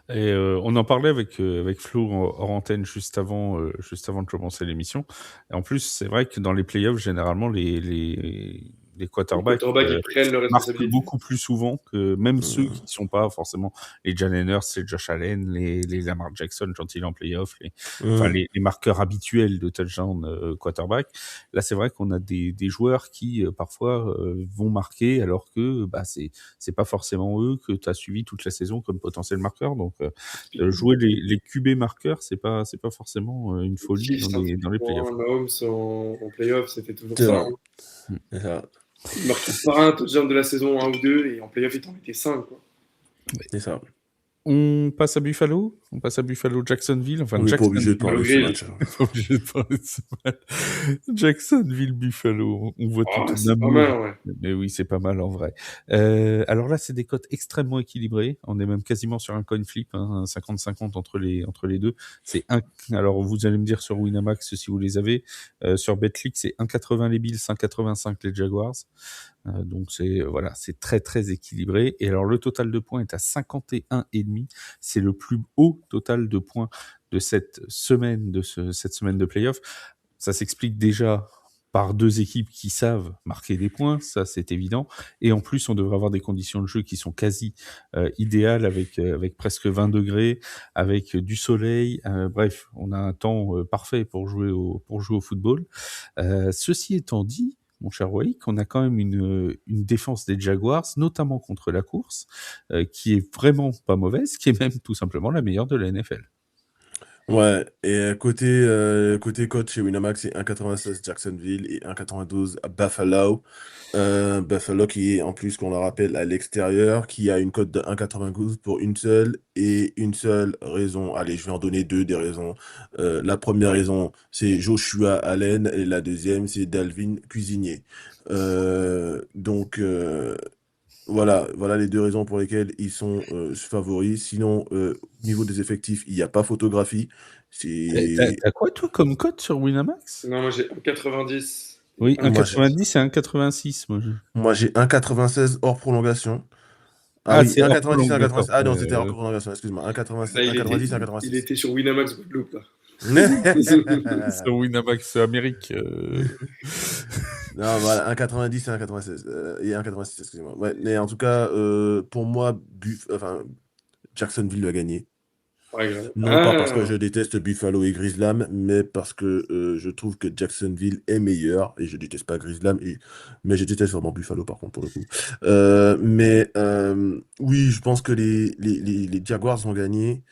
Et on en parlait avec Flo hors antenne juste avant de commencer l'émission. Et en plus, c'est vrai que dans les playoffs, généralement, les quarterbacks ils prennent leur marquent responsabilité. beaucoup plus souvent que même ceux qui ne sont pas forcément les Jalen Hurts, les Josh Allen, les Lamar Jackson quand il est en playoff, les marqueurs habituels de touchdown quarterback. Là, c'est vrai qu'on a des joueurs qui parfois vont marquer alors que c'est pas forcément eux que tu as suivi toute la saison comme potentiel marqueur. Donc jouer les QB marqueurs, c'est pas forcément une folie dans les playoffs. Mahomes en playoff, c'était toujours ça. C'est ça. Il marque pas un touchdown de la saison 1 ou 2 et en playoff, il t'en mettait 5. Quoi. C'est ça. On passe à Buffalo Jacksonville. Enfin, on n'est pas obligé de parler de ce match. Pas obligé de parler de ce match. Jacksonville, Buffalo. On voit tout c'est pas mal, ouais. Mais oui, c'est pas mal en vrai. Alors là, c'est des cotes extrêmement équilibrées. On est même quasiment sur un coin flip, hein, 50-50 entre les deux. C'est alors vous allez me dire sur Winamax si vous les avez. Sur Betclic, c'est 1,80 les Bills, 1,85 les Jaguars. Donc c'est très très équilibré. Et alors le total de points est à 51,5. C'est le plus haut total de points de cette semaine de playoff. Ça s'explique déjà par deux équipes qui savent marquer des points, ça c'est évident. Et en plus, on devrait avoir des conditions de jeu qui sont quasi idéales avec presque 20 degrés, avec du soleil. Bref, on a un temps parfait pour jouer au football. Ceci étant dit, mon cher Wake, on a quand même une défense des Jaguars, notamment contre la course, qui est vraiment pas mauvaise, qui est même tout simplement la meilleure de la NFL. Ouais, et côté cote chez Winamax, c'est 1,96 Jacksonville et 1,92 à Buffalo. Buffalo qui est, en plus, qu'on le rappelle, à l'extérieur, qui a une cote de 1,92 pour une seule raison. Allez, je vais en donner deux des raisons. La première raison, c'est Joshua Allen, et la deuxième, c'est Dalvin Cuisinier. Donc, voilà les deux raisons pour lesquelles ils sont favoris. Sinon, au niveau des effectifs, il n'y a pas photographie. T'as quoi, toi, comme cote sur Winamax? Non, moi j'ai 1,90. Oui, 1,90 et 1,86. Moi, j'ai 1,96 hors prolongation. Ah, oui, c'est 1,90 et 1,86. Ah non, d'accord. c'était hors prolongation, excuse-moi. 1,90 et 1,86. Il était sur Winamax Guadeloupe, là. Sur Winamax Amérique. Non, voilà, 1,90 et 1,96. Et 1,86, excusez-moi. Ouais, mais en tout cas, pour moi, Jacksonville va gagner. Ouais, grave. Non pas parce que je déteste Buffalo et Grizzlam, mais parce que je trouve que Jacksonville est meilleur et je déteste pas Grizzlam, mais je déteste vraiment Buffalo par contre pour le coup. Oui, je pense que les Jaguars ont gagné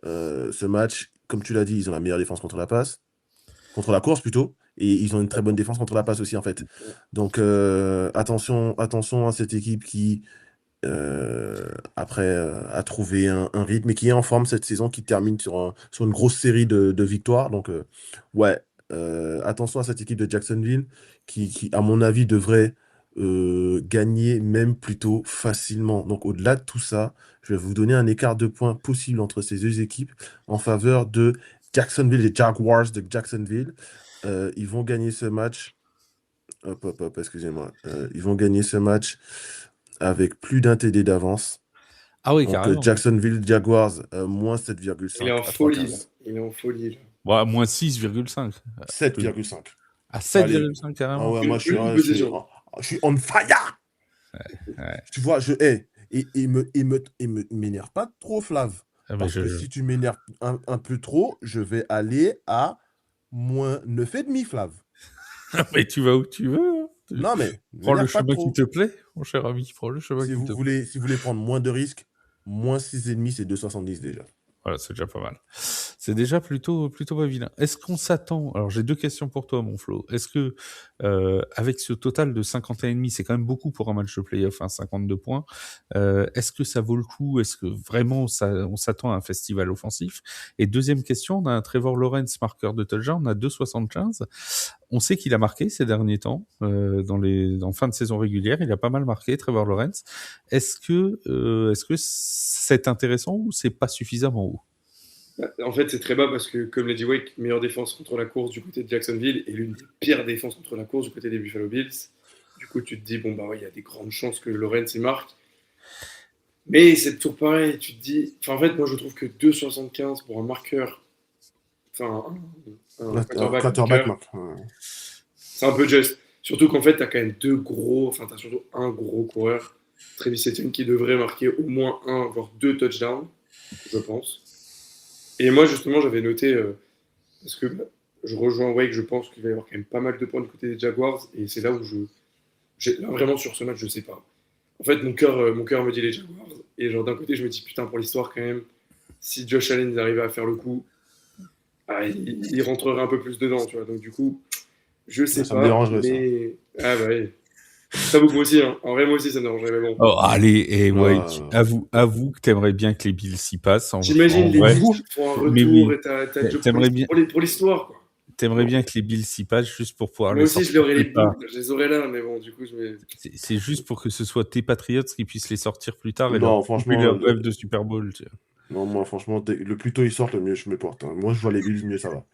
ce match. Comme tu l'as dit, ils ont la meilleure défense contre la passe, contre la course plutôt, et ils ont une très bonne défense contre la passe aussi en fait. Donc attention à cette équipe qui après a trouvé un rythme et qui est en forme cette saison, qui termine sur une grosse série de victoires. Donc, ouais, attention à cette équipe de Jacksonville qui, à mon avis, devrait gagner même plutôt facilement. Donc, au-delà de tout ça, je vais vous donner un écart de points possible entre ces deux équipes en faveur de Jacksonville, les Jaguars de Jacksonville. Ils vont gagner ce match. Hop, excusez-moi. Ils vont gagner ce match avec plus d'un TD d'avance. Ah oui, Donc carrément. Jacksonville Jaguars, moins Il est 7,5 en à folie, là. 3,15. Il est en folie, là. Bah, moins 6,5. 7,5. À Allez. 7,5 Ah carrément. ouais, moi je suis, Une je suis, position. je suis on fire. Ouais. Tu vois, je hais. Et il m'énerve pas trop, Flav. Ah, mais Parce que si tu m'énerves un peu trop, je vais aller à moins 9,5, Flav. mais tu vas où tu veux. Hein. Non, mais Prends le m'énerve pas chemin qui trop. te plaît, mon cher ami. Prends le chemin Si qui vous te plaît. voulez prendre moins de risques, moins 6,5, c'est 2,70 déjà. Voilà, c'est déjà pas mal. C'est déjà plutôt pas vilain. Est-ce qu'on s'attend... Alors, j'ai 2 questions pour toi, mon Flo. Est-ce que, avec ce total de 51,5, c'est quand même beaucoup pour un match de playoff, hein, 52 points. Est-ce que ça vaut le coup? Est-ce que vraiment on s'attend à un festival offensif? Et deuxième question, on a un Trevor Lawrence marqueur de touchdown, on a 2,75. On sait qu'il a marqué ces derniers temps, en fin de saison régulière, il a pas mal marqué, Trevor Lawrence. Est-ce que c'est intéressant ou c'est pas suffisamment haut? En fait, c'est très bas parce que, comme l'a dit Wake, meilleure défense contre la course du côté de Jacksonville et l'une des pires défenses contre la course du côté des Buffalo Bills. Du coup, tu te dis, bon, bah ouais, il y a des grandes chances que Lawrence y marque. Mais c'est toujours pareil, tu te dis. Enfin, en fait, moi, je trouve que 2,75 pour un marqueur, enfin, un quarterback Quarterback, marqueur, Marc. c'est un peu juste. Surtout qu'en fait, t'as quand même t'as surtout un gros coureur, Travis Etienne, qui devrait marquer au moins un, voire deux touchdowns, je pense. Et moi, justement, j'avais noté, parce que je rejoins Wake, je pense qu'il va y avoir quand même pas mal de points du côté des Jaguars, et c'est là où là, vraiment sur ce match, je sais pas. En fait, mon cœur me dit les Jaguars, et genre d'un côté, je me dis putain pour l'histoire quand même, si Josh Allen il arrivait à faire le coup, il rentrerait un peu plus dedans, tu vois. Donc du coup, je sais Ça me pas, dérangerait, ça. mais ah bah oui. Ça vous aussi, hein. En vrai, moi aussi, ça me dérangerait, mais bon. Oh, allez, et Wake, Ah, avoue que t'aimerais bien que les Bills s'y passent, en J'imagine les vrai. Bills qui font un Mais retour oui, et t'as Joe t'aimerais bien, pour l'histoire, quoi. t'aimerais Bon. bien que les Bills s'y passent juste pour pouvoir Moi les aussi, je sortir l'aurais les plus tard. boules, je les aurais là, mais bon, du coup, C'est juste pour que ce soit tes Patriots qui puissent les sortir plus tard et leur non, couper franchement, leur rêve de Super Bowl. Tu vois. non, moi, franchement, le plus tôt ils sortent, le mieux je me porte. Hein. Moi, je vois les Bills, mieux ça va.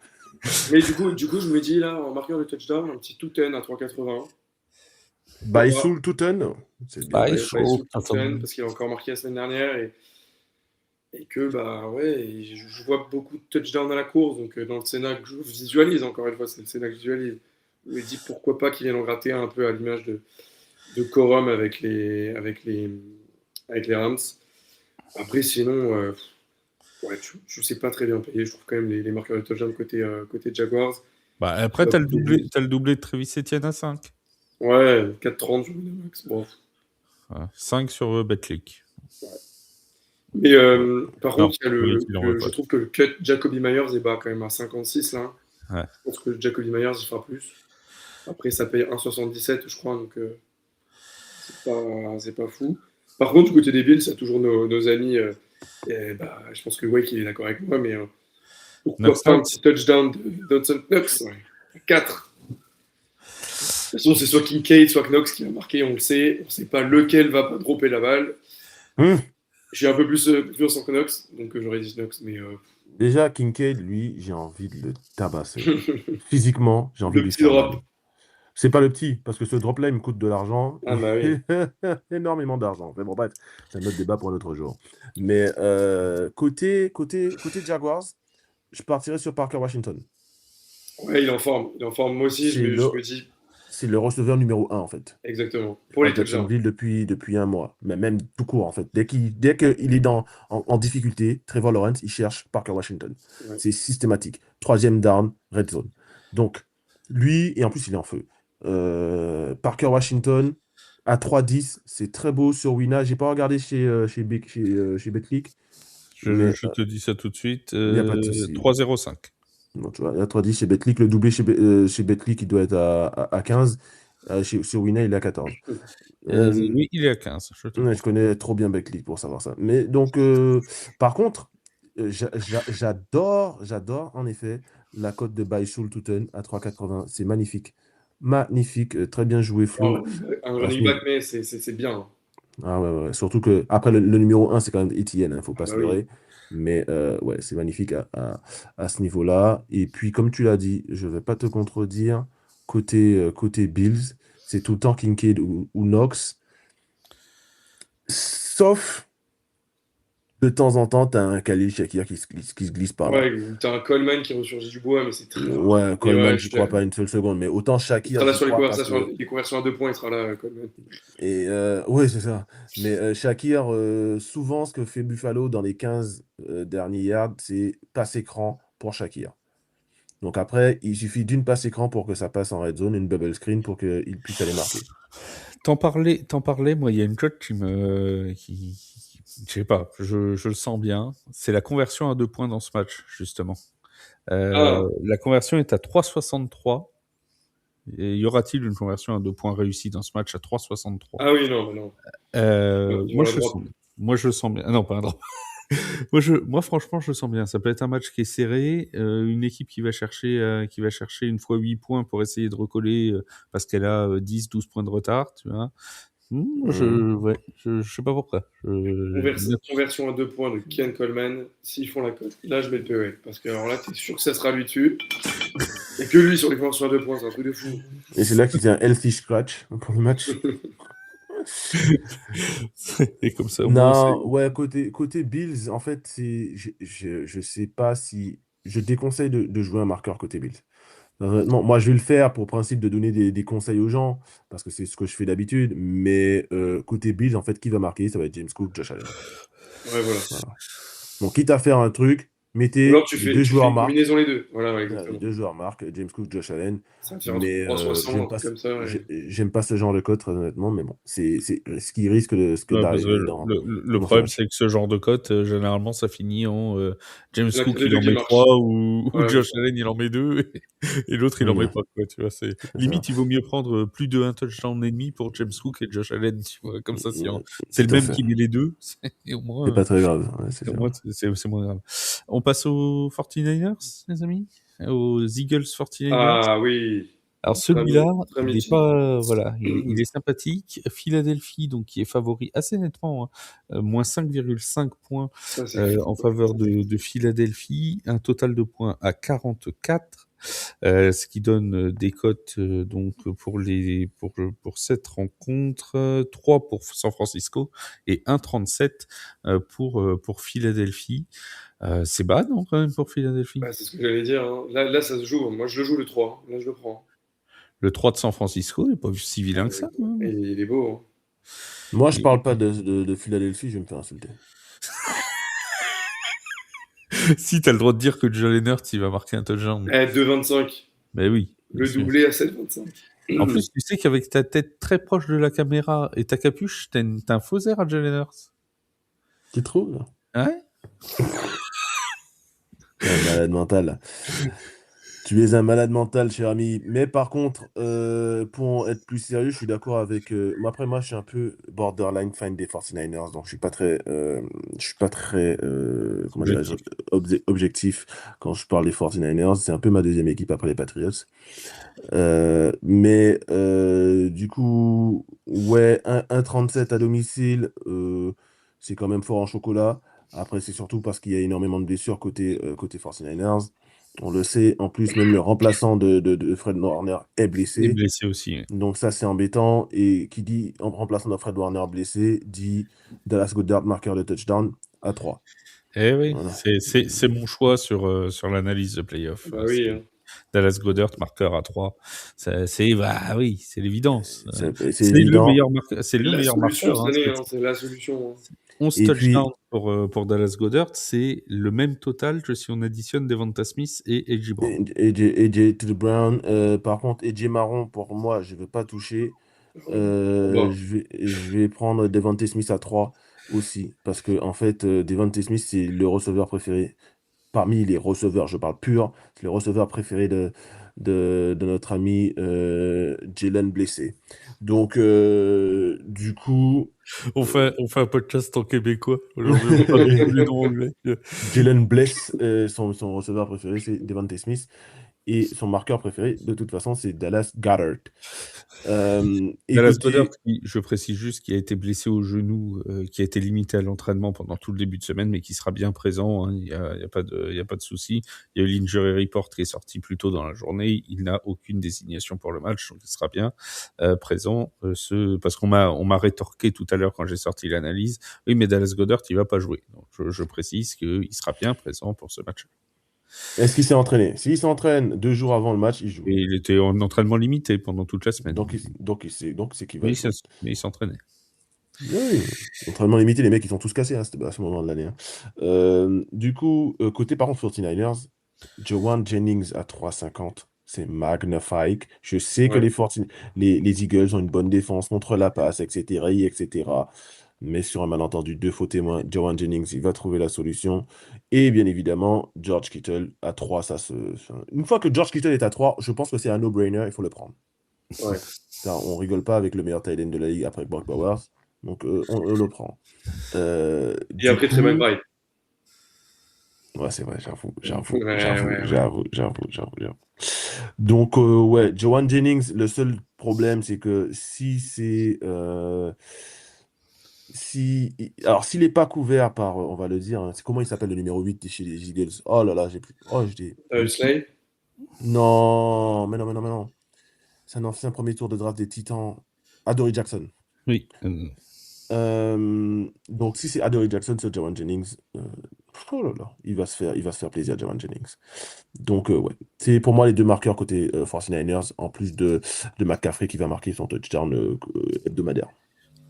Mais du coup, je me dis là, en marqueur de touchdown, un petit Touten à 3,80. Pourquoi pas? By Tutten, c'est bien. Bah, il Ouais, pas faut. sous Touten, parce qu'il a encore marqué la semaine dernière et que, bah ouais, et je vois beaucoup de touchdowns à la course, donc dans le Sénat que je visualise, encore une fois, c'est le Sénat que je visualise. Je me dis pourquoi pas qu'il vienne en gratter un peu à l'image de Corum avec les Rams. Après, sinon, ouais, tu sais pas très bien payer. Je trouve quand même les marqueurs de touchdown côté Jaguars. Bah, après, Pas beaucoup. t'as le doublé de Travis Etienne à 5. Ouais, 4,30 sur Winamax. Bon. 5 sur Betclic. Mais par Non, contre, il y a oui, tu l'envoies je pas. trouve que le cut Jacoby Myers est bas quand même à 56 là. Ouais. Je pense que Jacoby Myers il fera plus. Après, ça paye 1,77 je crois, donc c'est pas fou. Par contre, du côté des Bills, il y a toujours nos amis. Et, bah, je pense que Wake il est d'accord avec moi, mais pourquoi pas un Knox. petit touchdown de Dodson Knox, ouais. 4. De toute façon, c'est soit Kincaid, soit Knox qui a marqué, on le sait. On ne sait pas lequel va pas dropper la balle. J'ai un peu plus confiance en Knox, donc j'aurais dit Knox, mais Déjà, Kincaid, lui, j'ai envie de le tabasser. Physiquement, j'ai envie le de lui petit faire drop. mal. C'est pas le petit, parce que ce drop-là, il me coûte de l'argent. Ah bah oui. Énormément d'argent. Mais bon, bref, c'est un autre débat pour un autre jour. Mais côté Jaguars, je partirais sur Parker Washington. Ouais, il est en forme. Il est en forme. Moi aussi, je me dis, c'est le receveur numéro 1, en fait. Exactement. Pour les À touchdowns. Jacksonville depuis un mois, mais même tout court, en fait. Dès qu'il est en difficulté, Trevor Lawrence, il cherche Parker Washington. Ouais. C'est systématique. 3e down, red zone. Donc, lui, et en plus, il est en feu. Parker Washington, à 3-10, c'est très beau sur Wina. J'ai pas regardé chez Betclic, mais Je te dis ça tout de suite. il n'y a pas de souci. 3,05. Non, tu vois, à 3-10 chez Betclic, le doublé chez Betclic, il doit être à 15. Sur Wina, il est à 14. Oui, il est à 15. Ouais, je connais trop bien Beckley pour savoir ça. Mais donc, par contre, j'adore en effet la cote de Buy Touten à 3,80. C'est magnifique. Magnifique, très bien joué, Flo. Un À ce running niveau. back, mais c'est bien. Hein. Ah ouais, ouais, ouais. Surtout que après le numéro 1, c'est quand même Etienne, faut pas Bah se oui. leurrer. Mais ouais, c'est magnifique à ce niveau-là. Et puis, comme tu l'as dit, je vais pas te contredire. Côté Bills, c'est tout le temps Kincaid ou Knox. Sauf de temps en temps, tu as un Khalil Shakir qui se glisse par là. Ouais, t'as un Coleman qui ressurgit du bois, mais c'est très rare. Ouais, Et Coleman, ouais, j'y crois pas une seule seconde. Mais autant il sera Shakir, là j'y sur crois parce que. les conversions à 2 points, il sera là, Coleman. Et ouais, c'est ça. Mais Shakir, souvent, ce que fait Buffalo dans les 15 derniers yards, c'est passe écran pour Shakir. Donc après, il suffit d'une passe écran pour que ça passe en red zone, une bubble screen pour qu'il puisse aller marquer. T'en parlais, moi, il y a une cote je sais pas, je le sens bien. C'est la conversion à 2 points dans ce match, justement. La conversion est à 3,63. Et y aura-t-il une conversion à 2 points réussie dans ce match à 3,63? Ah oui, non, mais non. Moi, La je le droite. sens bien. Moi, je le sens bien. Ah non, pas un drop. Moi, franchement, je le sens bien. Ça peut être un match qui est serré, une équipe qui va chercher une fois 8 points pour essayer de recoller parce qu'elle a 10-12 points de retard, tu vois. Je sais pas pourquoi. Conversion à 2 points de Ken Coleman, s'ils font la cote. Là, je mets le POL. Parce que alors là, t'es sûr que ça sera lui dessus. Et que lui sur les conversions à 2 points, c'est un truc de fou. Et c'est là qu'il fait un healthy scratch pour le match. Et comme ça, au moins, Non, ouais, côté Bills, en fait, je sais pas si. Je déconseille de jouer un marqueur côté Bills. Honnêtement, moi, je vais le faire pour principe de donner des conseils aux gens, parce que c'est ce que je fais d'habitude. Mais côté Bills, en fait, qui va marquer? Ça va être James Cook, Josh Allen. Ouais, voilà. Voilà. Donc, quitte à faire un truc, Ou mettez alors les tu deux fais joueurs une marquent. combinaison les deux. Voilà, ouais, Voilà, les exactement. deux joueurs marquent, James Cook, Josh Allen. Ça va faire un truc Mais 3,60, un truc comme ça. Ouais. j'aime pas ce genre de cote, très honnêtement. Mais bon, c'est ce qui risque ouais, parce d'arriver que le dans ce problème, match. c'est que ce genre de cote, généralement, ça finit en James Il y en a Cook, les il deux en qui met marchent. 3 ou Ouais, Josh c'est ça. Allen, il en met 2 et l'autre, il en met Ouais, pas. Quoi, tu vois, c'est limite, ça. il vaut mieux prendre plus de 1 touchdown et demi pour James Cook et Josh Allen. Tu vois, comme ça, si c'est le Tout à même fait. qui met les deux, et au C'est moins, pas très grave, ouais, c'est au sûr. moins c'est moins grave. On passe aux 49ers, les amis? Aux Eagles 49ers? Ah oui. Alors celui-là, Très il est mitigé. pas, voilà, il est sympathique. Philadelphie, donc qui est favori assez nettement, hein, moins 5,5 points Ça, c'est fou. en faveur de Philadelphie, un total de points à 44, ce qui donne des cotes donc pour cette rencontre, 3 pour San Francisco et 1,37 pour Philadelphie. C'est bas, non, quand même, pour Philadelphie? Bah, c'est ce que j'allais dire. Hein. Là, ça se joue. Moi, je le joue le 3. Là, je le prends. Le 3 de San Francisco n'est pas si vilain que ça. Hein. Et il est beau. Hein. Moi, je parle pas de Philadelphie, je vais me faire insulter. Si, t'as le droit de dire que Jalen Hurts, il va marquer un touchdown. 2,25. Mais oui. Le doublé à 7,25. En plus, tu sais qu'avec ta tête très proche de la caméra et ta capuche, t'as un faux air à Jalen Hurts. Tu trouves? Ouais. Un malade mental. Tu es un malade mental, cher ami. Mais par contre, pour être plus sérieux, je suis d'accord avec. Après, moi, je suis un peu borderline fan des 49ers, donc je suis pas très, comment dirais-je, objectif quand je parle des 49ers. C'est un peu ma deuxième équipe après les Patriots. Mais du coup, ouais, 1,37 à domicile, c'est quand même fort en chocolat. Après, c'est surtout parce qu'il y a énormément de blessures côté 49ers. On le sait, en plus, même le remplaçant de Fred Warner est Il est blessé. blessé aussi. Ouais. Donc ça, c'est embêtant. Et qui dit en remplaçant de Fred Warner blessé, dit Dallas Goedert, marqueur de touchdown, à 3. Eh oui, Voilà. c'est mon choix sur l'analyse de playoff. Bah oui. Hein. Dallas Goedert, marqueur à 3. Bah oui, c'est l'évidence. C'est évident. C'est le La meilleur solution marqueur. cette année, c'est la solution. 11 Et puis- touchdowns pour Dallas Goedert, c'est le même total que si on additionne Devonta Smith et A.J. Brown. AJ Brown. Par contre, AJ Marron, pour moi, je ne veux pas toucher. Bon. Je vais prendre Devonta Smith à 3 aussi. Parce que, en fait, Devonta Smith, c'est le receveur préféré. Parmi les receveurs, je parle pur, c'est le receveur préféré de notre ami Jalen blessé. Donc, du coup, On fait un podcast en québécois. Aujourd'hui, on parle tous les noms anglais. Jalen Bless, son receveur préféré, c'est Devonta Smith. Et son marqueur préféré, de toute façon, c'est Dallas Goedert. Dallas Goedert, je précise juste, qui a été blessé au genou, qui a été limité à l'entraînement pendant tout le début de semaine, mais qui sera bien présent. Il n'y a pas de souci. Il y a eu l'injury report qui est sorti plus tôt dans la journée. Il n'a aucune désignation pour le match, donc il sera bien présent. Parce qu'on m'a rétorqué tout à l'heure quand j'ai sorti l'analyse. Oui, mais Dallas Goedert, il va pas jouer. Donc je précise qu'il sera bien présent pour ce match. Est-ce qu'il s'est entraîné? S'il s'entraîne 2 jours avant le match, il joue. Et il était en entraînement limité pendant toute la semaine. Donc c'est qu'il va jouer. Mais il s'entraînait. Oui, entraînement limité, les mecs ils sont tous cassés à ce moment de l'année. Du coup, côté par contre 49ers, Jauan Jennings à 3,50, c'est magnifique. Je sais que les Eagles ont une bonne défense contre la passe, etc. Mais sur un malentendu, 2 faux témoins, Jauan Jennings, il va trouver la solution. Et bien évidemment, George Kittle à 3. Une fois que George Kittle est à 3, je pense que c'est un no-brainer, il faut le prendre. Ouais. On rigole pas avec le meilleur tight end de la ligue après Brock Bowers. Donc, on le prend. Et après, Tremaine Wright. Ouais, c'est vrai, j'avoue. Ouais. Donc, ouais, Jauan Jennings, le seul problème, c'est que si c'est... Alors, s'il n'est pas couvert par, on va le dire, hein, c'est comment il s'appelle le numéro 8 chez les Eagles? Oh là là, j'ai plus... Oh, Slay? Non, mais non. C'est un ancien premier tour de draft des Titans. Adoree Jackson. Oui. Donc, si c'est Adoree Jackson sur Jauan Jennings, oh là là, il va se faire plaisir, Jauan Jennings. Donc, ouais, c'est pour moi les 2 marqueurs côté 49ers, en plus de McCaffrey qui va marquer son touchdown hebdomadaire.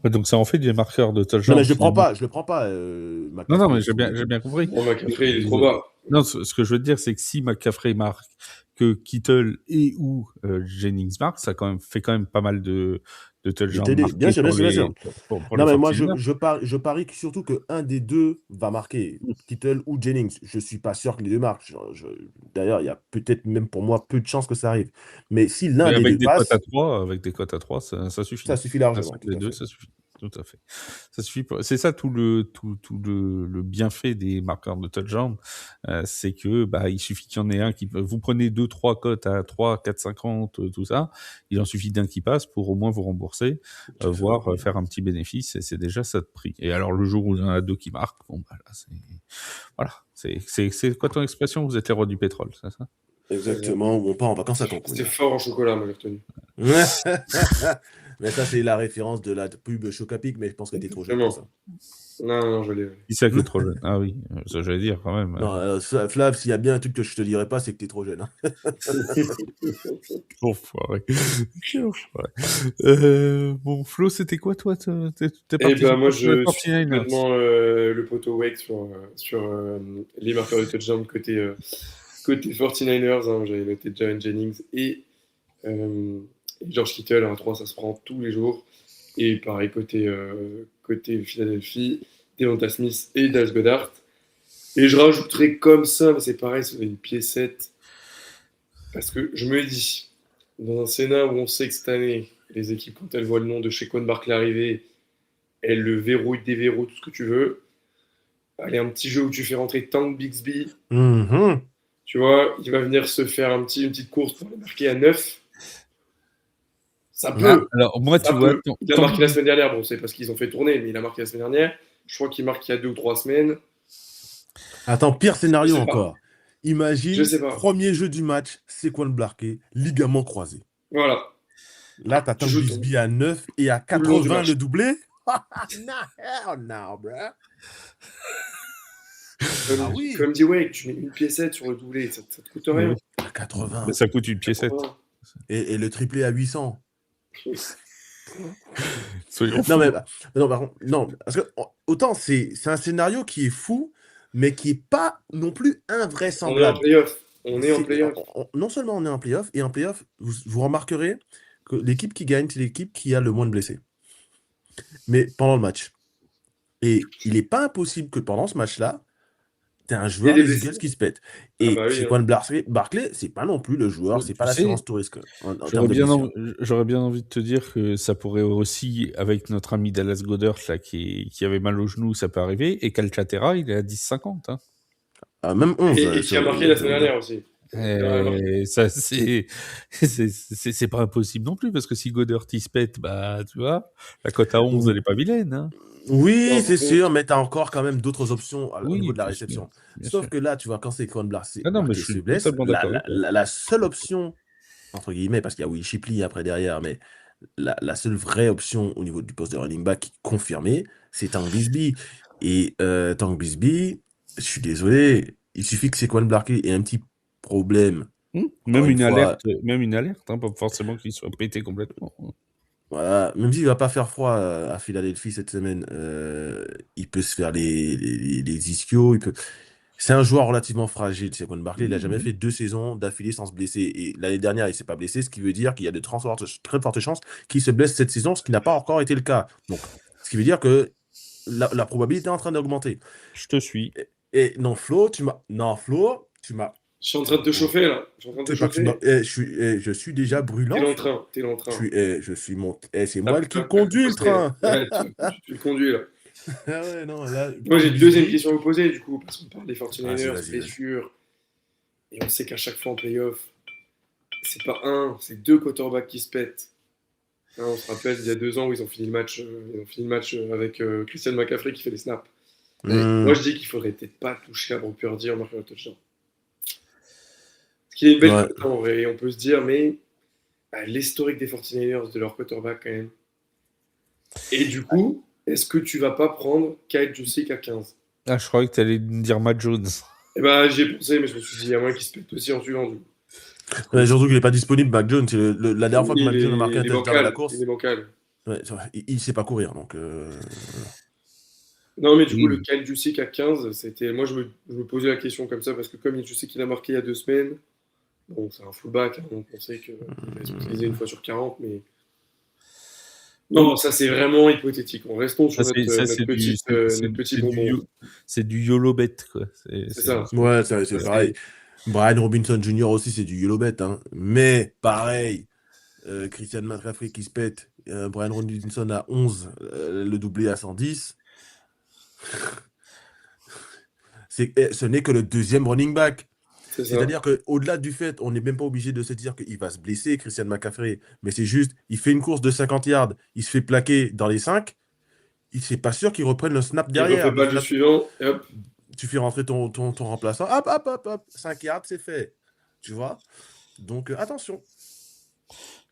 Ouais, donc ça en fait des marqueurs de touchdown. Non, mais je le prends pas. Non, mais j'ai bien compris. Bon, McCaffrey, il est trop bas. Non, ce que je veux te dire, c'est que si McCaffrey marque, que Kittle et ou Jennings marque, ça fait quand même pas mal de touchdowns marqués. Bien sûr. Non, mais moi, je parie surtout qu'un des 2 va marquer, Kittle ou Jennings. Je suis pas sûr que les 2 marquent. D'ailleurs, il y a peut-être même pour moi peu de chances que ça arrive. Mais si l'un des 2 passe... Avec des cotes à 3, ça suffit. Ça suffit largement. Les 2, ça suffit. Tout à fait. Ça suffit. C'est ça tout le bienfait des marqueurs de touchdown, c'est que il suffit qu'il y en ait un qui... Vous prenez 2-3 cotes à 3, 4, 50, tout ça, il en suffit d'un qui passe pour au moins vous rembourser, voire faire un petit bénéfice, et c'est déjà ça de prix. Et alors le jour où il y en a 2 qui marquent, c'est quoi ton expression? Vous êtes les rois du pétrole, c'est ça? Exactement, ou on part en vacances à Cancun. C'était fort en chocolat, moi, j'ai retenu. Mais ça, c'est la référence de la pub Chocapic, mais je pense que t'es trop jeune pour ça. Non, je l'ai. Qui c'est qui est trop jeune? Ah oui, ça j'allais dire quand même. Non, Flav, s'il y a bien un truc que je te dirais pas, c'est que t'es trop jeune. Hein. Enfoiré. Bon, Flo, c'était quoi toi? T'es parti moi, je sur suis complètement le poteau Wake sur les marqueurs de touchdown côté 49ers. Hein, j'avais noté Jauan Jennings et George Kittle à 3, ça se prend tous les jours. Et pareil, côté Philadelphie, Devonta Smith et Dallas Goedert. Et je rajouterai comme ça, mais c'est pareil, c'est une piécette. Parce que je me dis, dans un scénario où on sait que cette année, les équipes, quand elles voient le nom de Saquon Barkley arriver, elles le verrouillent, déverrouillent, tout ce que tu veux. Allez, un petit jeu où tu fais rentrer Tank Bixby. Tu vois, il va venir se faire une petite course pour aller marquer à 9. Ça peut. Alors, moi, tu vois. Il a marqué la semaine dernière. Bon, c'est parce qu'ils ont fait tourner, mais il a marqué la semaine dernière. Je crois qu'il marque il y a 2 ou 3 semaines. Attends, pire scénario encore. Imagine, Je sais pas. Premier jeu du match, Saquon Barkley, ligament croisé. Voilà. Là, t'attends Bixby à 9 et à 80 le doublé. No, bro. Comme dit Wake, tu mets une piécette sur le doublé, ça te coûte rien. 80. Mais ça coûte une piécette. Et le triplé à 800. Soyons fous. Non, par contre, non, parce que autant c'est un scénario qui est fou, mais qui est pas non plus On est en invraisemblable. playoff. On est en playoff. Non seulement on est en playoff, et en playoff, vous remarquerez que l'équipe qui gagne, c'est l'équipe qui a le moins de blessés. Mais pendant le match. Et il n'est pas impossible que pendant ce match-là, tu as un joueur des des blessés. Eagles qui se pète. Et bah oui, Saquon Barkley, c'est pas non plus le joueur, c'est pas Tu sais, l'assurance tout risque en J'aurais termes de bien, blessure. j'aurais bien envie de te dire que ça pourrait aussi, avec notre ami Dallas Goedert là, qui avait mal au genou, ça peut arriver. Et Calcaterra, il est à 10,50. Hein. Même 11. Et qui a marqué la semaine dernière aussi. Et ça, c'est pas impossible non plus, parce que si Goddard il se pète, bah, tu vois, la cote à 11, elle est pas vilaine. Hein. Oui, Non, c'est par sûr, mais tu as encore quand même d'autres options au Oui, niveau de la bien réception. sûr, bien Sauf sûr. que là, tu vois, quand c'est Saquon Ah non, mais Barkley je se suis blesse, totalement d'accord avec toi. la seule option, entre guillemets, parce qu'il y a Will Shipley après derrière, mais la seule vraie option au niveau du poste de running back confirmé, c'est Tank Bigsby. Et Tank Bigsby, je suis désolé, il suffit que Saquon Barkley ait un petit problème. Même une fois, alerte, hein, pas forcément qu'il soit pété complètement. voilà, même s'il va pas faire froid à Philadelphie cette semaine, il peut se faire les ischios. C'est un joueur relativement fragile, Saquon Barkley. Il a jamais fait 2 saisons d'affilée sans se blesser. Et l'année dernière, il s'est pas blessé, ce qui veut dire qu'il y a de très fortes chances qu'il se blesse cette saison, ce qui n'a pas encore été le cas. Donc, ce qui veut dire que la probabilité est en train d'augmenter. Je te suis. Et non, Flo, tu m'as. Je suis en train de te chauffer là. Je suis en train de te C'est pas que tu chauffer. m'as. Je suis déjà brûlant. T'es en train. C'est moi qui conduis le train. Ouais, tu le conduis là. Ah ouais, non, là, Moi j'ai une deuxième question à vous poser du coup, parce qu'on parle des 49ers, Vas-y. blessures, et on sait qu'à chaque fois en playoff, c'est pas un, c'est 2 quarterbacks qui se pètent. Hein, on se rappelle il y a 2 ans où ils ont fini le match avec Christian McCaffrey qui fait les snaps. Moi je dis qu'il faudrait peut-être pas toucher à Brock Purdy en marquant un touchdown. Parce qu'il y a une belle cote en vrai, et on peut se dire, mais l'historique des 49ers, de leur quarterback quand même. Et du coup, est-ce que tu vas pas prendre Kyle Juszczyk à 15? Ah, je croyais que tu allais me dire Matt Jones. Eh ben, j'y ai pensé, mais je me suis dit, il y a moins qu'il se pète aussi en suivant. Surtout qu'il n'est pas disponible, Mac Jones. La dernière fois que Mac Jones a marqué un touchdown à la course, il est bancal. ouais, il sait pas courir. Donc, Non, mais du coup, le Kyle Juszczyk à 15, c'était. Moi, je me posais la question comme ça, parce que comme je sais qu'il a marqué il y a 2 semaines, bon, c'est un fullback, hein, donc on sait qu'il va se utiliser une fois sur 40, mais. Non, ça c'est vraiment hypothétique. Restons sur notre petit bonbon. C'est du YOLO bet, quoi. C'est ça. Ouais, c'est pareil. Brian Robinson Jr. aussi, c'est du YOLO bet. Hein. Mais pareil, Christian McCaffrey qui se pète, Brian Robinson à 11, le doublé à 110. Ce n'est que le deuxième running back. C'est-à-dire qu'au-delà du fait, on n'est même pas obligé de se dire qu'il va se blesser, Christian McCaffrey, mais c'est juste, il fait une course de 50 yards, il se fait plaquer dans les 5, c'est pas sûr qu'il reprenne le snap derrière. Il refait pas le suivant, et hop. Tu fais rentrer ton remplaçant, hop, 5 yards, c'est fait. Tu vois? Donc, attention.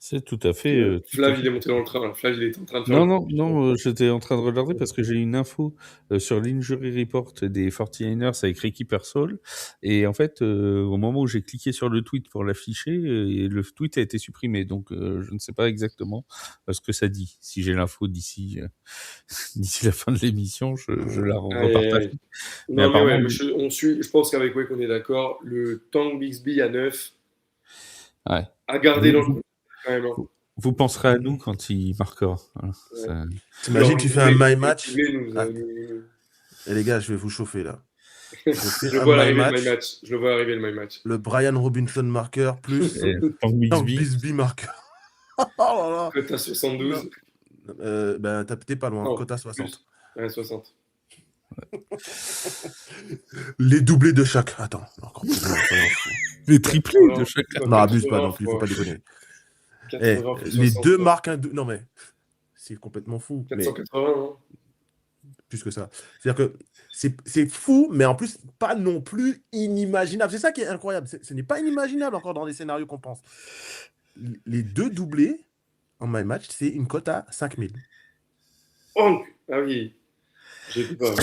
C'est tout à fait. Flav, il est monté dans le train. Flav, il est en train de faire. Non, j'étais en train de regarder parce que j'ai une info sur l'injury report des 49ers avec Ricky Pearsall. Et en fait, au moment où j'ai cliqué sur le tweet pour l'afficher, le tweet a été supprimé. Donc, je ne sais pas exactement ce que ça dit. Si j'ai l'info d'ici la fin de l'émission, je la repartage. Mais ouais, je pense qu'avec Wake, on est d'accord. Le Tank Bigsby à 9 à garder dans le coup. Vous penserez à nous quand il marquera. Voilà, t'imagines, tu fais un my match. Les gars, je vais vous chauffer là. Je le vois arriver le my match. Le Brian Robinson marqueur plus Tank Bigsby marqueur. Oh là là. Quota 72. T'es pas loin. Quota 60. Ouais, 60. Les doublés de chaque. Attends, encore plus. Les triplés de chaque. Non, abuse pas non plus, faut pas déconner. Les deux marquent un. Non, mais c'est complètement fou. 480, non? Plus que ça. C'est-à-dire que c'est fou, mais en plus, pas non plus inimaginable. C'est ça qui est incroyable. Ce n'est pas inimaginable encore dans les scénarios qu'on pense. Les 2 doublés en my match, c'est une cote à 5000. Oh, ah oui. J'ai plus pas.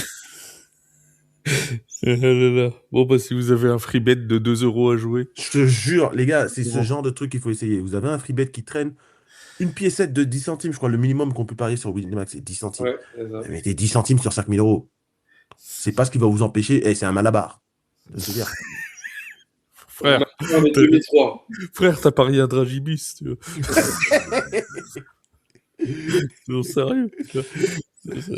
Bon, bah, si vous avez un free bet de 2 € à jouer. Je te jure, les gars, c'est ce Bon. genre de truc qu'il faut essayer. Vous avez un free bet qui traîne, une piécette de 10 centimes, je crois, le minimum qu'on peut parier sur Winamax, c'est 10 centimes. Ouais, c'est ça. Mettez 10 centimes sur 5 000 euros. C'est pas ce qui va vous empêcher. C'est un malabar. Je veux dire. Frère, On met 2003. frère, t'as parié un Dragibus, tu vois. Non, sérieux. Tu vois.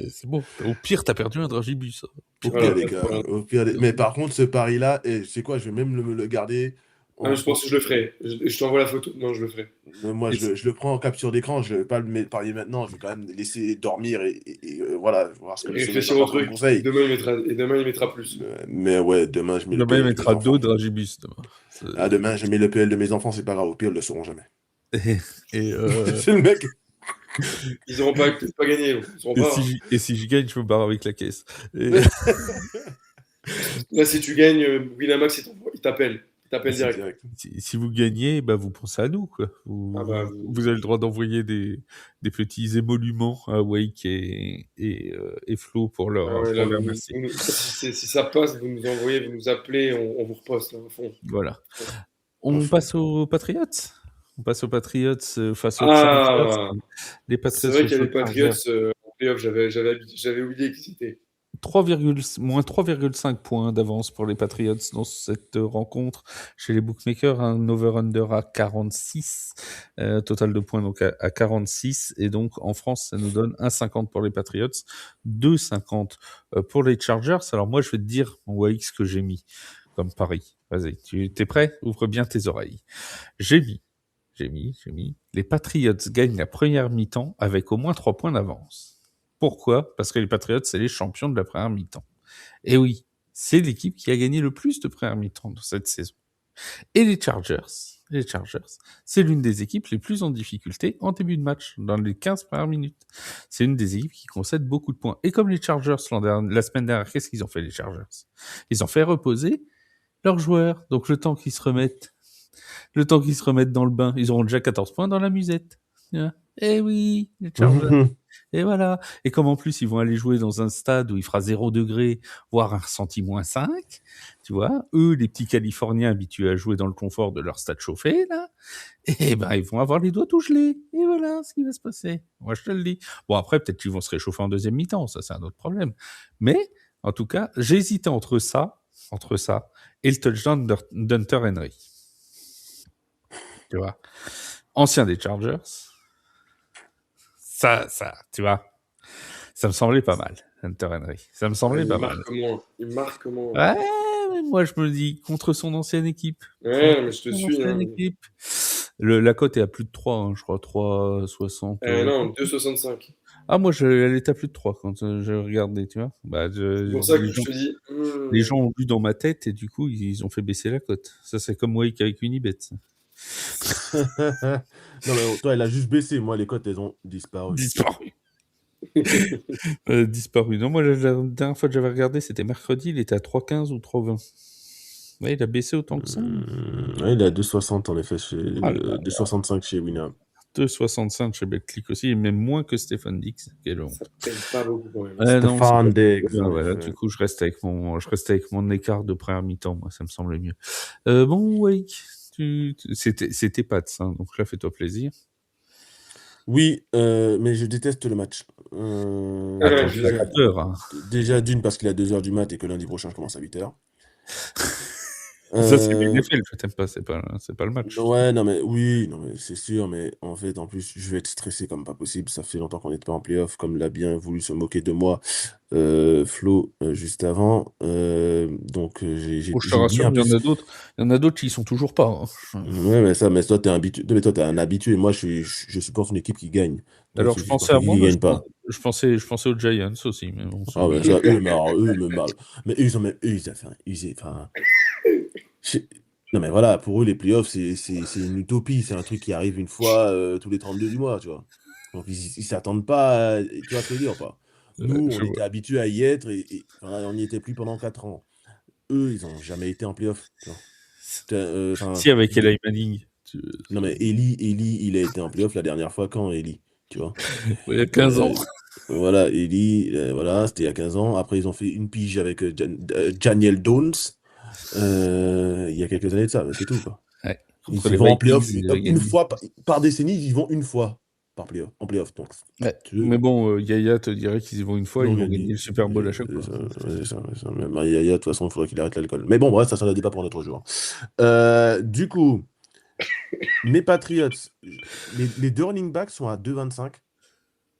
C'est bon. Au pire, t'as perdu un Dragibus. Au Voilà. pire des cas. Au pire Mais par contre, ce pari-là, c'est quoi? Je vais même le garder. Je pense que je le ferai. Je t'envoie la photo. Non, je le ferai. Moi, je le prends en capture d'écran. Je vais pas le parier maintenant. Je vais quand même laisser dormir voilà, voir ce que le sommet Réfléchir au m'apporte comme truc. conseil. Demain, il mettra plus. Mais ouais, demain, je mets le Demain, il PL de mes mettra enfants. 2 Dragibus. Demain. Demain, je mets le PL de mes enfants. C'est pas grave. Au pire, ils le sauront jamais. Et, C'est le mec. Ils n'auront peut-être pas gagné. Donc. Ils seront pas, hein. et si je gagne, je me barre avec la caisse. Et... Là, si tu gagnes, Winamax, il t'appelle. Il t'appelle C'est direct. si vous gagnez, bah, vous pensez à nous, quoi. Vous avez le droit d'envoyer des petits émoluments à Wake et Flo pour leur, Ah ouais, pour là, les remercier. si ça passe, vous nous envoyez, vous nous appelez, on vous reposte là, à fond. Voilà. On passe aux Patriots. On passe aux Patriots face aux Ah, Chargers. Les c'est Patriots vrai qu'il y a face les aux Chargers. Patriots en playoff, j'avais oublié qu'ils étaient. Moins 3,5 points d'avance pour les Patriots dans cette rencontre. Chez les bookmakers, un over-under à 46, total de points donc à 46. Et donc en France, ça nous donne 1,50 pour les Patriots, 2,50 pour les Chargers. Alors moi, je vais te dire, mon Wix, ce que j'ai mis comme pari. Vas-y, tu es prêt? Ouvre bien tes oreilles. J'ai mis. Les Patriots gagnent la première mi-temps avec au moins 3 points d'avance. Pourquoi? Parce que les Patriots, c'est les champions de la première mi-temps. Et oui, c'est l'équipe qui a gagné le plus de première mi-temps dans cette saison. Et les Chargers, c'est l'une des équipes les plus en difficulté en début de match, dans les 15 premières minutes. C'est une des équipes qui concède beaucoup de points. Et comme les Chargers, la semaine dernière, qu'est-ce qu'ils ont fait, les Chargers? Ils ont fait reposer leurs joueurs. Donc le temps qu'ils se remettent dans le bain, ils auront déjà 14 points dans la musette. Eh oui, les Chargers. Et voilà. Et comme en plus, ils vont aller jouer dans un stade où il fera 0 degré, voire un ressenti -5, tu vois, eux, les petits Californiens habitués à jouer dans le confort de leur stade chauffé, là, et ben, ils vont avoir les doigts tout gelés. Et voilà ce qui va se passer. Moi, je te le dis. Bon, après, peut-être qu'ils vont se réchauffer en deuxième mi-temps. Ça, c'est un autre problème. Mais, en tout cas, j'ai hésité entre ça et le touchdown d'Hunter Henry. Tu vois. Ancien des Chargers. Ça, tu vois. Ça me semblait pas mal, Hunter Henry. Ça me semblait pas mal. Il marque comment. Ouais, mais moi je me dis, contre son ancienne équipe. Ouais, mais je te suis. Hein. Équipe. La cote est à plus de 3, hein, je crois, 3,60. Non, 2,65. Ah, moi, elle était à plus de 3 quand je regardais, tu vois. Bah, c'est pour ça que je te dis. Les gens ont vu dans ma tête et du coup, ils ont fait baisser la cote. Ça, c'est comme Wake avec Unibet. Non, mais toi, elle a juste baissé. Moi, les cotes, elles ont disparu. Disparu. Non, moi, la dernière fois que j'avais regardé, c'était mercredi, il était à 3,15 ou 3,20. Ouais, il a baissé autant que ça. Ouais, il est à 2,60 en effet, 2,65 chez Winner. 2,65 chez BetClick aussi, et même moins que Stéphane Dix. Quelle honte. Ça paye pas beaucoup quand même. Stéphane Dix. Voilà, du coup, je reste avec mon écart de première mi-temps, moi, ça me semblait mieux. Bon, Wake, c'était pas de ça, donc là, fais-toi plaisir. Oui, mais je déteste le match. Déjà d'une parce qu'il est à 2h du mat et que lundi prochain je commence à 8h. Ça, c'est NFL, je t'aime pas, c'est pas le match. Ouais, non mais c'est sûr, mais en fait, en plus, je vais être stressé comme pas possible. Ça fait longtemps qu'on n'est pas en playoff, comme l'a bien voulu se moquer de moi Flo juste avant. Donc j'ai je te rassure, il y en a d'autres qui y sont toujours pas. Hein. Ouais, mais toi t'es habitué. Mais toi t'es un habitué. Moi je supporte une équipe qui gagne. Alors je pensais à moi, je pensais aux Giants aussi, mais bon. Ah ouais, ça, eux me mal. Mais eux non mais voilà, pour eux les playoffs c'est une utopie, c'est un truc qui arrive une fois tous les 32 du mois, tu vois. Donc ils s'attendent pas, tu vois ce que je veux dire pas. Nous, on était habitués à y être et on n'y était plus pendant 4 ans. Eux, ils ont jamais été en playoff, tu vois. Si, avec Eli Manning. Non mais Eli, il a été en playoff la dernière fois quand, Eli, tu vois. Il y a 15 ans. Voilà, Eli, voilà, c'était il y a 15 ans. Après, ils ont fait une pige avec Daniel Jones il y a quelques années de ça, mais c'est tout, quoi. Ouais. Ils Contre y les vont en Vikings, playoff ils avaient une gagné. fois par décennie, ils y vont une fois en playoff. Donc, Ouais. tu- Mais bon, Yaya te dirait qu'ils y vont une fois, ils ils ont vont gagner gagné. le Super Bowl à chaque C'est fois. ça, ouais, c'est ça, c'est ça. Même Yaya, de toute façon, il faudrait qu'il arrête l'alcool. Mais bon, bref, ça sera le débat pour un autre jour. Du coup, mes Patriots, les deux running backs sont à 2,25,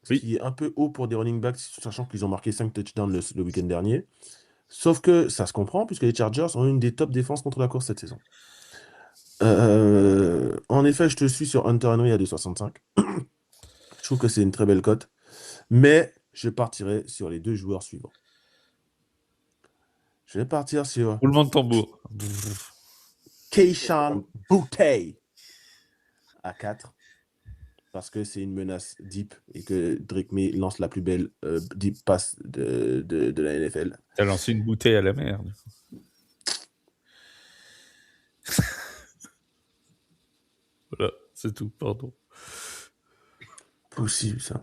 ce Oui. qui est un peu haut pour des running backs, sachant qu'ils ont marqué 5 touchdowns le week-end dernier. Sauf que ça se comprend, puisque les Chargers ont une des top défenses contre la course cette saison. En effet, je te suis sur Hunter Henry à 2,65. Je trouve que c'est une très belle cote. Mais je partirai sur les deux joueurs suivants. Je vais partir sur Roulement de tambour. Keyshawn Boutte à 4. Parce que c'est une menace deep et que Drake May lance la plus belle deep pass de la NFL. T'as lancé une bouteille à la mer. Du coup. Voilà, c'est tout, pardon. Possible, ça.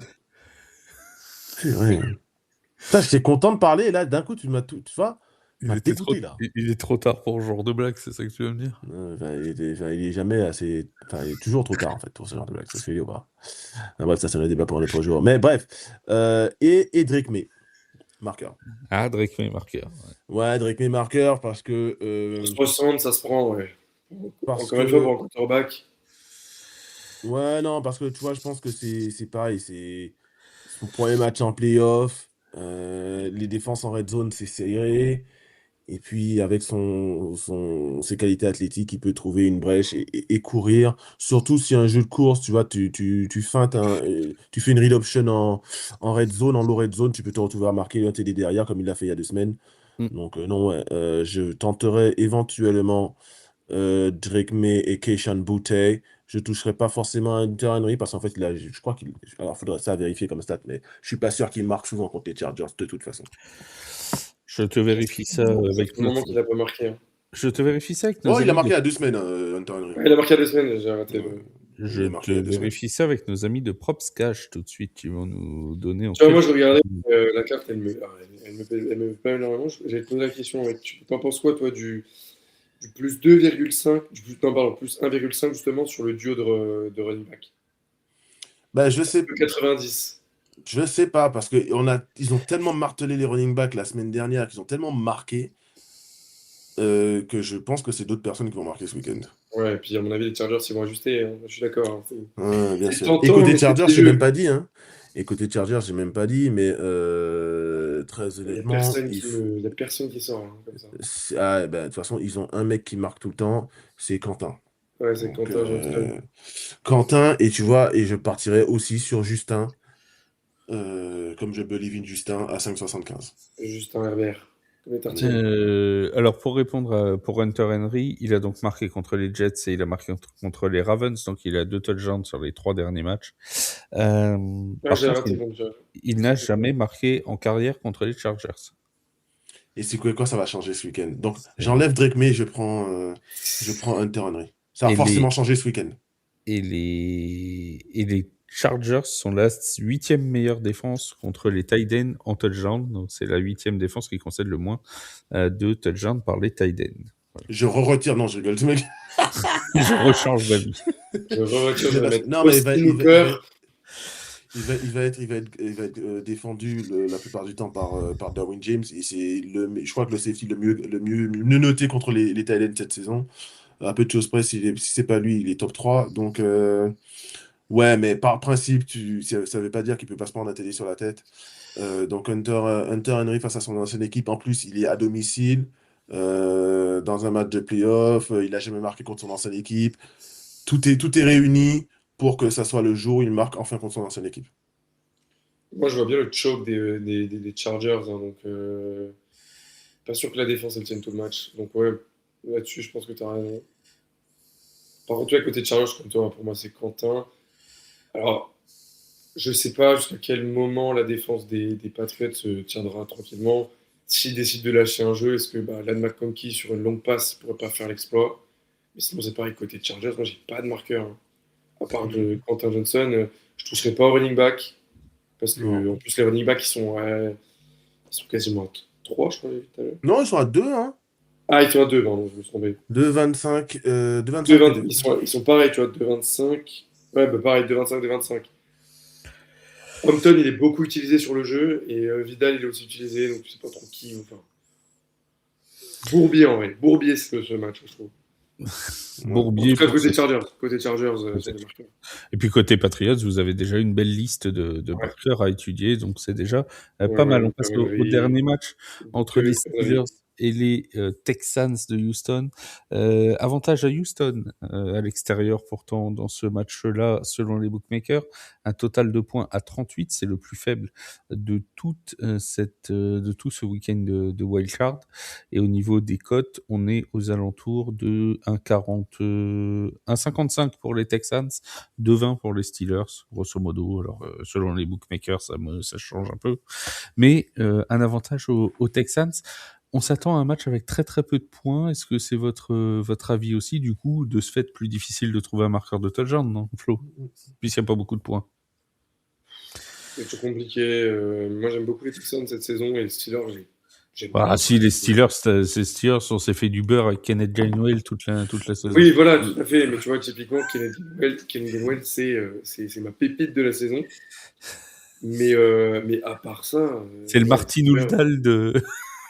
Purée. Putain, j'étais content de parler, et là, d'un coup, tu m'as dégoûté, là. Il est trop tard pour ce genre de blague, c'est ça que tu veux me dire? Il est jamais assez... Enfin, il est toujours trop tard, en fait, pour ce genre de blague. C'est ce que je veux dire, ou pas. Bref, ça, c'est un débat pour un autre jour. Mais bref. Et Drake May, marqueur. Ah, Drake May, marqueur. Ouais, Drake May, marqueur, parce que... Ça se ressent, ça se prend, ouais. Parce Encore une fois, pour que... un quarterback. Ouais, non, parce que, tu vois, je pense que c'est pareil. C'est son premier match en playoff. Les défenses en red zone, c'est serré. Et puis, avec ses qualités athlétiques, il peut trouver une brèche et courir. Surtout si un jeu de course, tu vois, tu feintes tu fais une read option en red zone, en low red zone, tu peux te retrouver à marquer un TD derrière, comme il l'a fait il y a 2 semaines. Mm. Donc, non, ouais, je tenterai éventuellement Drake May et Keyshawn Boutte. Je toucherai pas forcément à Hunter Henry parce qu'en fait, je crois qu'il. Alors, faudrait ça vérifier comme stat, mais je suis pas sûr qu'il marque souvent contre les Chargers de toute façon. Je te vérifie ça Ça avec fait un moment qu'il n'a pas marqué. Hein. Je te vérifie ça avec nos Oh, il a amis marqué il y a 2 semaines, Hunter Henry. Ouais, il a marqué il y a 2 semaines, j'ai arrêté. Ouais. Je Il a te marqué il y a 2 semaines. vérifie ça avec nos amis de Props Cash tout de suite qui vont nous donner en Tu vois, moi, je quelques regardais minutes. la carte, elle me plaît pas énormément. J'allais te poser la question, ouais, tu t'en penses quoi, toi, du plus 2,5, non, pardon, plus 1,5 justement sur le duo de running back. Bah, je sais, 90. je sais pas, parce que ils ont tellement martelé les running backs la semaine dernière, qu'ils ont tellement marqué, que je pense que c'est d'autres personnes qui vont marquer ce week-end. Ouais, et puis à mon avis, les Chargers, ils vont ajuster. Hein. Je suis d'accord. Hein. Ouais, bien C'est sûr. Et tentant, côté mais c'est Chargers, j'ai piégeux. même pas dit, hein. Et côté Chargers, j'ai même pas dit, mais très Il n'y a honnêtement, personne il y a personne qui sort hein, comme ça. de toute façon, ils ont un mec qui marque tout le temps, c'est Quentin. Ouais, c'est Donc, Quentin Johnson. Quentin, et tu vois, et je partirai aussi sur Justin, comme je believe in Justin, à 5,75. Juste un RBR. Comme les tartines. Alors, pour répondre pour Hunter Henry, il a donc marqué contre les Jets et il a marqué contre les Ravens, donc il a 2 touchdowns sur les 3 derniers matchs. Ah, Par j'ai contre, raté, donc il n'a jamais marqué en carrière contre les Chargers. Et c'est quoi, ça va changer ce week-end? Donc, j'enlève Drake May, je prends Hunter Henry. Ça va Et forcément les, changer ce week-end. et les Chargers sont la 8e meilleure défense contre les tight ends en touchdown. Donc, c'est la 8e défense qui concède le moins de touchdowns par les tight ends. Voilà. Je retire, non, je rigole, ce mec. Je rechange d'avis. je retire, je vais mettre Non, mais Austin Hooper. il va être défendu la plupart du temps par Derwin James. Et je crois que le safety le mieux noté contre les tight ends cette saison. À peu de choses près, si c'est pas lui, il est top 3. Donc, ouais, mais par principe, ça veut pas dire qu'il peut pas se prendre un télé sur la tête. Donc, Hunter Henry face à son ancienne équipe, en plus, il est à domicile, dans un match de playoff. Il a jamais marqué contre son ancienne équipe. Tout est réuni pour que ça soit le jour où il marque enfin contre son ancienne équipe. Moi, je vois bien le choke des Chargers. Hein, donc, pas sûr que la défense, elle tienne tout le match. Donc, ouais, là-dessus, je pense que tu as raison. Par contre, ouais, côté Chargers, comme toi, pour moi, c'est Quentin. Alors, je sais pas jusqu'à quel moment la défense des Patriots se tiendra tranquillement. S'ils décident de lâcher un jeu, est-ce que Lan McConkey, sur une longue passe, pourrait pas faire l'exploit? Mais sinon, c'est pareil, côté Chargers, moi, j'ai pas de marqueur. Hein. À part de Quentin Johnson, je toucherai pas au running back. Parce que, Non. en plus, les running backs, ils sont quasiment à 3, je crois, j'ai vu tout à l'heure. Non, ils sont à 2, hein. Ah, ils sont à 2, pardon, je me suis trompé. 2,25. 2,25 2,20 les deux. ils sont pareils, tu vois, 2,25. Ouais, bah pareil, 2,25, 2,25. Hampton, il est beaucoup utilisé sur le jeu, et Vidal, il est aussi utilisé, donc je sais pas trop qui. Enfin, Bourbier, en vrai. Bourbier, ce match, je trouve. En Bourbier tout cas, pour côté ce- Chargers. Côté Chargers, c'est le marqueur. Et puis côté Patriots, vous avez déjà une belle liste de Ouais, marqueurs à étudier, donc c'est déjà ouais, pas mal. ouais, On passe au Henry, dernier match entre les Steelers Henry. et les Texans de Houston. Avantage à Houston à l'extérieur pourtant dans ce match-là, selon les bookmakers. Un total de points à 38, c'est le plus faible de de tout ce week-end de wildcard. Et au niveau des cotes, on est aux alentours de 1,40, 1,55 pour les Texans, 2,20 pour les Steelers, grosso modo. Alors, selon les bookmakers, ça change un peu. Mais un avantage aux Texans. On s'attend à un match avec très très peu de points. Est-ce que c'est votre avis aussi, du coup, de ce fait plus difficile de trouver un marqueur de touchdown, non, Flo? Puisqu'il n'y a pas beaucoup de points. C'est tout compliqué. Moi, j'aime beaucoup les Texans cette saison, et les Steelers, j'aime Ah, bien. si, les Steelers, on s'est fait du beurre avec Kenneth Gainwell toute la saison. Oui, voilà, tout à fait. Mais tu vois, typiquement, Kenneth Gainwell, c'est ma pépite de la saison. Mais à part ça. C'est le Ouais, Martin Ouldal de.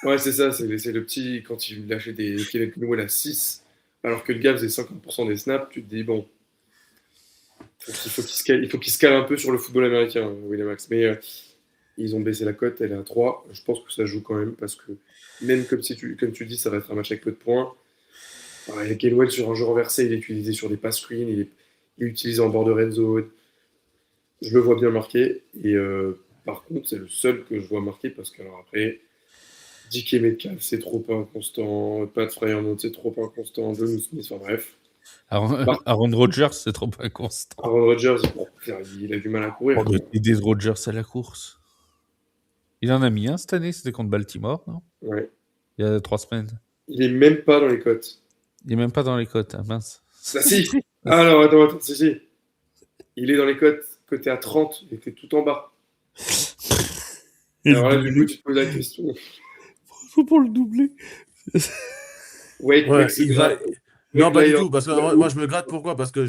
ouais, c'est ça. C'est le petit. Quand il lâchait des Kenneth Gainwell à 6, alors que le gars faisait 50% des snaps, tu te dis, bon, il faut qu'il se cale un peu sur le football américain, William Max. Mais ils ont baissé la cote, elle est à 3. Je pense que ça joue quand même, parce que même comme tu dis, ça va être un match avec peu de points. Pareil, Gainwell sur un jeu renversé, il est utilisé sur des pass screens, il est utilisé en bord de red zone. Je le vois bien marqué. Et par contre, c'est le seul que je vois marqué, parce que alors après, DK Metcalf, c'est trop inconstant. Pat Fryermuth, c'est trop inconstant. Jonnu Smith, enfin bref. Aaron Rodgers, c'est trop inconstant. Aaron Rodgers, bon, il a du mal à courir. Oh, mais des Rodgers à la course. Il en a mis un cette année, c'était contre Baltimore, non? Ouais. Il y a 3 semaines. Il est même pas dans les cotes. Il est même pas dans les cotes, hein, mince. Ah si. Alors, attends, si. Il est dans les cotes, côté à 30, il était tout en bas. Et Alors là, le du doublé. coup, tu te poses la question. Faut pour le doubler. Wake, Ouais, c'est il va. grave. Non, pas du Lyons. tout. Parce que moi, je me gratte. Pourquoi? Parce que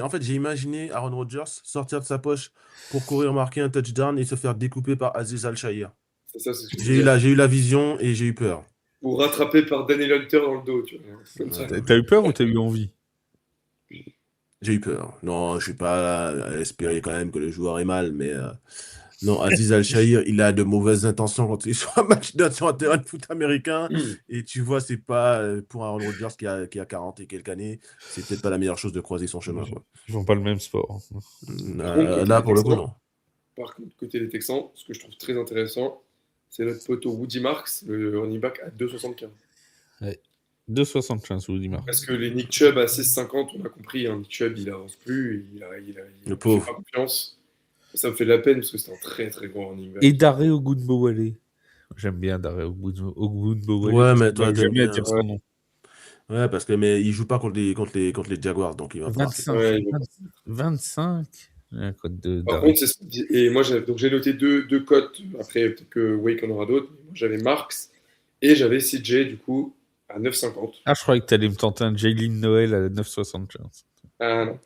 en fait, j'ai imaginé Aaron Rodgers sortir de sa poche pour courir marquer un touchdown et se faire découper par Aziz Al-Shahir. C'est ça, c'est ce que je veux dire. J'ai eu la vision et j'ai eu peur. Ou rattrapé par Daniel Hunter dans le dos, tu vois. Comme ça. Ouais. T'as eu peur ou t'as eu envie? J'ai eu peur. Non, je suis pas là à espérer quand même que le joueur est mal, mais non, Aziz Al-Shahir, il a de mauvaises intentions quand il est sur sur un terrain de foot américain. Et tu vois, c'est pas pour Aaron Rodgers qui a 40 et quelques années, c'est peut-être pas la meilleure chose de croiser son chemin, quoi. Ils font pas le même sport. Là, pour le coup, non. Par contre, côté des Texans, ce que je trouve très intéressant, c'est notre poteau Woody Marks, le running back à 2,75. 2,75 vous dis Marc. Parce que les Nick Chubb à 6,50, on a compris, hein, Nick Chubb, il avance plus, Le fait pauvre. pas confiance. Ça me fait de la peine, parce que c'est un très très gros running back. Et Daré Ogunbowale. J'aime bien Daré Ogunbowale. Ouais, mais toi, j'aime t'aimes bien bien. dire son nom. Ouais, parce que mais il joue pas contre les Jaguars, donc il va pas marquer. 25. Ouais, 25. Un code de Par Daré. contre, et moi j'ai noté deux cotes, après peut-être que Wake en aura d'autres. Moi, j'avais Marks et j'avais CJ du coup à 9,50. Ah, je croyais que t'allais me tenter un Jalen Noël à 9,75. Ah non.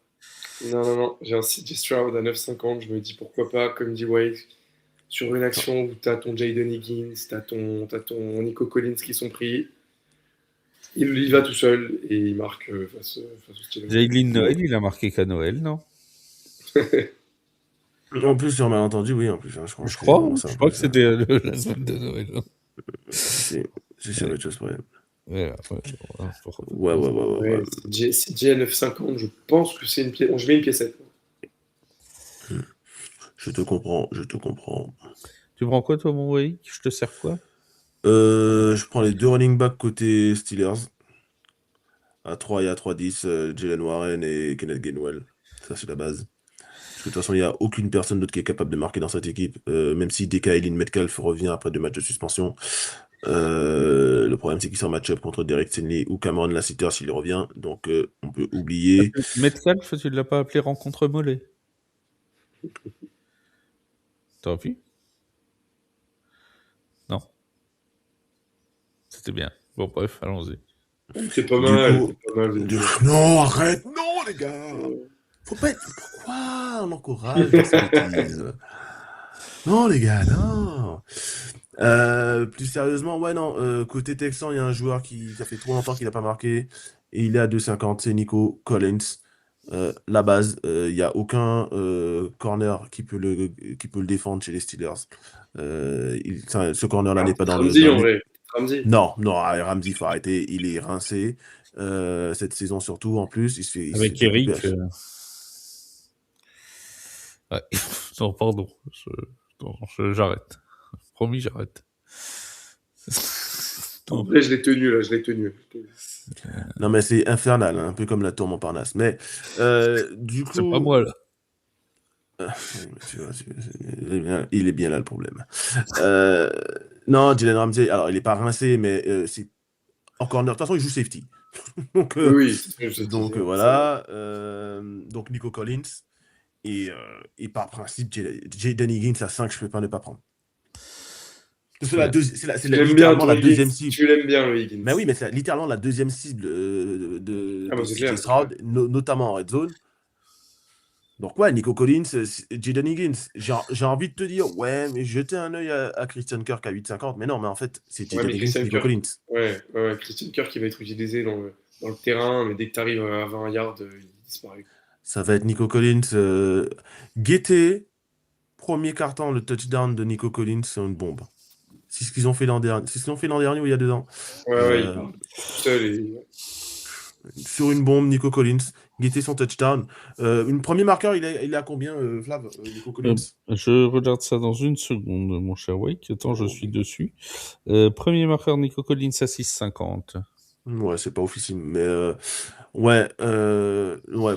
Non, j'ai un CJ Stroud à 9,50. Je me dis pourquoi pas, comme dit Wake, sur une action où t'as ton Jaden Higgins, t'as ton Nico Collins qui sont pris. Il va tout seul et il marque face aux Steelers. Jalen Noël, il a marqué qu'à Noël, non? En plus, sur malentendu, oui, en plus. Hein, Je crois que c'était la semaine de Noël. C'est sur autre chose, ouais. Ouais. Ouais. CJ à 9,50, je pense que c'est une pièce. Je mets une piécette. Je te comprends. Tu prends quoi, toi, mon Wake? Je te sers quoi? Je prends les deux running backs côté Steelers. À 3 et à 3,10, Jalen Warren et Kenneth Gainwell. Ça, c'est la base. Parce que de toute façon, il n'y a aucune personne d'autre qui est capable de marquer dans cette équipe. Même si DK Metcalf revient après 2 matchs de suspension. Le problème, c'est qu'il sort match-up contre Derek Stingley ou Cameron Lassiter s'il revient. Donc, on peut oublier. Metcalf, tu ne l'as pas appelé rencontre mollet? T'as vu? Non. C'était bien. Bon, bref, allons-y. C'est pas Du mal, coup, c'est pas mal. non, arrête, non, les gars. Faut pas être. Pourquoi on encourage dans ces bêtises? Non, les gars, non. Plus sérieusement, ouais, non. Côté Texan, il y a un joueur ça fait trop longtemps qu'il n'a pas marqué et il est à 2,50. C'est Nico Collins. La base, il n'y a aucun corner qui peut le défendre chez les Steelers. Ce corner-là n'est pas dans le. Ramsey, en vrai. Ramsey. Non, Ramsey, faut arrêter. Il est rincé. Cette saison, surtout, en plus. Il Avec se fait Eric. couper Ouais. Non, pardon. J'arrête. Promis, j'arrête. En vrai, je l'ai tenu, là, je l'ai tenu. Non, mais c'est infernal, hein, un peu comme la tour Montparnasse. Mais du coup. C'est pas moi, là. Il est bien là le problème. Non, Jalen Ramsey, alors il n'est pas rincé, mais c'est en corner. De toute façon, il joue safety. Donc, Oui, voilà. Donc Nico Collins. Et par principe, Jaden Higgins à 5, je ne peux pas ne pas prendre. C'est littéralement la deuxième cible. Tu l'aimes bien, le Higgins. Mais oui, mais c'est littéralement la deuxième cible de CJ Stroud, notamment en red zone. Donc ouais, Nico Collins, Jaden Higgins. J'ai envie de te dire, ouais, mais jetez un œil à Christian Kirk à 8,50. Mais non, mais en fait, c'est Jaden Higgins et Nico Collins. Ouais, Christian Kirk qui va être utilisé dans le terrain, mais dès que tu arrives à 20 yards, il disparaît. Ça va être Nico Collins. Guettez, premier carton, le touchdown de Nico Collins, c'est une bombe. C'est ce qu'ils ont fait l'an dernier. C'est ce qu'ils ont fait l'an dernier ou il y a 2 ans. Ouais, il part seul et... Sur une bombe, Nico Collins, guetter son touchdown. Une premier marqueur, il est à combien, Flav, Nico Collins? Je regarde ça dans une seconde, mon cher Wake. Attends, je suis dessus. Premier marqueur, Nico Collins à 6,50. Ouais, c'est pas officiel, mais ouais,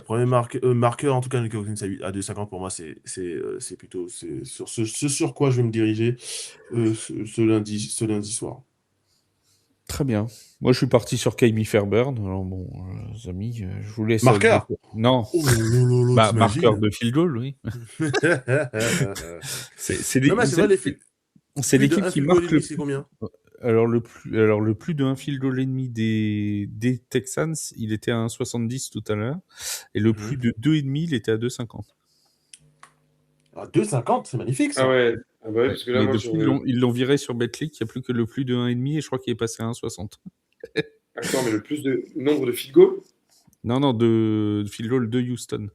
premier marqueur, en tout cas, Nico Collins à 2,50 pour moi, c'est plutôt sur ce sur quoi je vais me diriger ce lundi soir. Très bien. Moi, je suis parti sur Kami Fairbairn. Alors bon, les amis, je vous laisse... Marqueur? Non. Bah, marqueur de field goal, oui. C'est l'équipe qui marque le... C'est combien? Alors le plus de 1 field goal et demi des Texans, il était à 1,70 tout à l'heure. Et le plus de 2,5, il était à 2,50. À 2,50, c'est magnifique, ça. Ah ouais. Ah bah ouais, parce que là, moi, ils l'ont viré sur Betclic, il n'y a plus que le plus de 1,5 et je crois qu'il est passé à 1,60. Attends, mais le plus de nombre de field goals? Non, de field goal de Houston.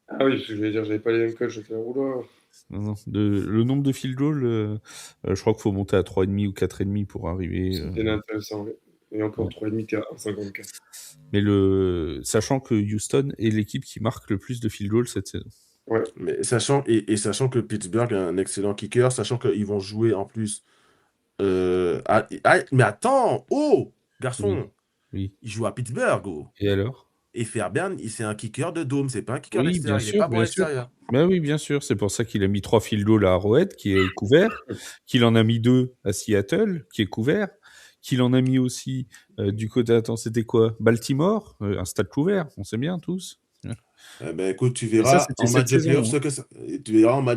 Ah oui, parce que je vais dire, j'avais pas les mêmes codes, je fais oula. Non, le nombre de field goals, je crois qu'il faut monter à 3,5 ou 4,5 pour arriver. C'est bien intéressant, ouais. Et encore 3,5, t'es à 1,54. Mais sachant que Houston est l'équipe qui marque le plus de field goals cette saison. Ouais, mais sachant que Pittsburgh a un excellent kicker, sachant qu'ils vont jouer en plus. Mais attends, garçon, oui. Il joue à Pittsburgh. Et alors? Et Fairbairn, c'est un kicker de dôme, c'est pas un kicker extérieur, il n'est pas bon à l'extérieur. Ben oui, bien sûr, c'est pour ça qu'il a mis 3 field goals à Arrowhead, qui est couvert, qu'il en a mis 2 à Seattle, qui est couvert, qu'il en a mis aussi du côté, attends, c'était quoi? Baltimore, un stade couvert, on sait bien tous. Écoute, tu verras en match de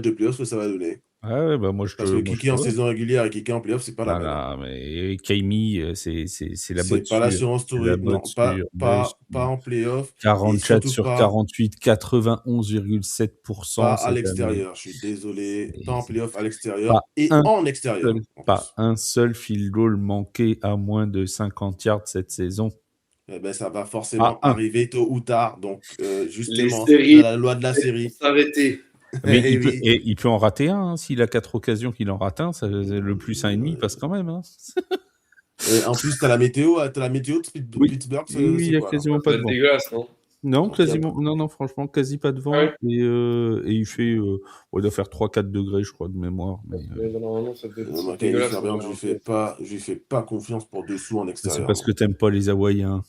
playoffs ce que ça va donner. Ah ouais, bah moi je Parce que kicker en saison régulière et kicker en playoff, c'est pas la même. Voilà, mais Kami, c'est la bonne. C'est pas l'assurance touriste, non, pas en playoff. 44 sur 48, 91,7%. Pas à l'extérieur, je suis désolé. Pas en playoff, à l'extérieur et en extérieur. Pas un seul field goal manqué à moins de 50 yards cette saison. Eh ben, ça va forcément arriver tôt ou tard. Donc, justement, c'est la loi de la série. S'arrêter. Mais il peut en rater un. Hein. S'il a 4 occasions qu'il en rate un, le plus 1,5 passe quand même. Hein. En plus, t'as la météo de Pittsburgh. Oui, il n'y a quasiment pas de vent. Dégueulasse, non? Non, quasiment. Non, franchement, quasi pas de vent. Ouais. Et il fait, il doit faire 3-4 degrés, je crois, de mémoire. Mais normalement, ça devait être dégueulasse. Je lui fais pas confiance pour dessous en extérieur. C'est parce que t'aimes pas les Hawaïens.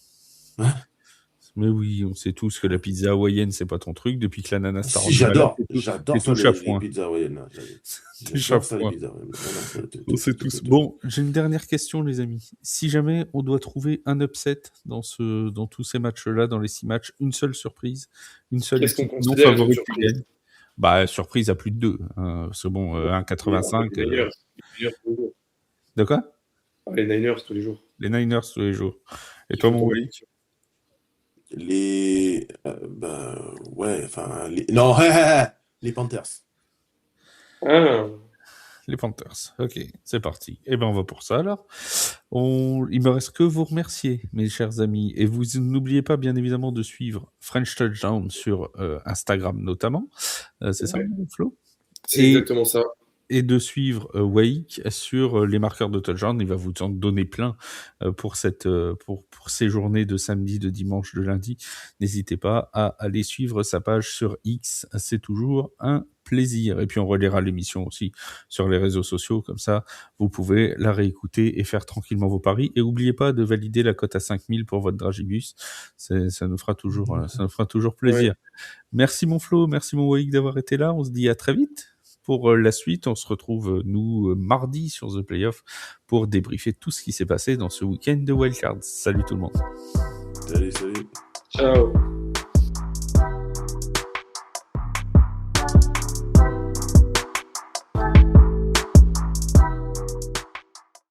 Mais oui, on sait tous que la pizza hawaïenne, c'est pas ton truc depuis que l'ananas t'a rendu J'adore ça, les pizzas hawaïennes. C'est chafouin. On sait tous. Bon, j'ai une dernière question, les amis. Si jamais on doit trouver un upset dans tous ces matchs-là, dans les 6 matchs, une seule surprise, une seule équipe non favorite qui gagne, Bah, surprise à plus de 2. C'est bon, 1,85. Les Niners, tous les jours. De quoi? Les Niners tous les jours. Les Niners tous les jours. Et toi, mon Wally? Ouais, enfin... Non, les Panthers. Ah, Les Panthers. Ok, c'est parti. Eh ben, on va pour ça alors. Il me reste que vous remercier, mes chers amis. Et vous n'oubliez pas, bien évidemment, de suivre French Touchdown sur Instagram notamment. C'est ça, ouais. Flo? C'est exactement ça. Et de suivre Wake sur les marqueurs de touchdown. Il va vous en donner plein pour ces journées de samedi, de dimanche, de lundi. N'hésitez pas à aller suivre sa page sur X. C'est toujours un plaisir. Et puis on relaiera l'émission aussi sur les réseaux sociaux. Comme ça, vous pouvez la réécouter et faire tranquillement vos paris. Et n'oubliez pas de valider la cote à 5000 pour votre Dragibus. Ça nous fera toujours plaisir. Ouais. Merci mon Flo, merci mon Wake d'avoir été là. On se dit à très vite. Pour la suite, on se retrouve, nous, mardi sur The Playoff pour débriefer tout ce qui s'est passé dans ce week-end de Wildcard. Salut tout le monde. Salut. Ciao.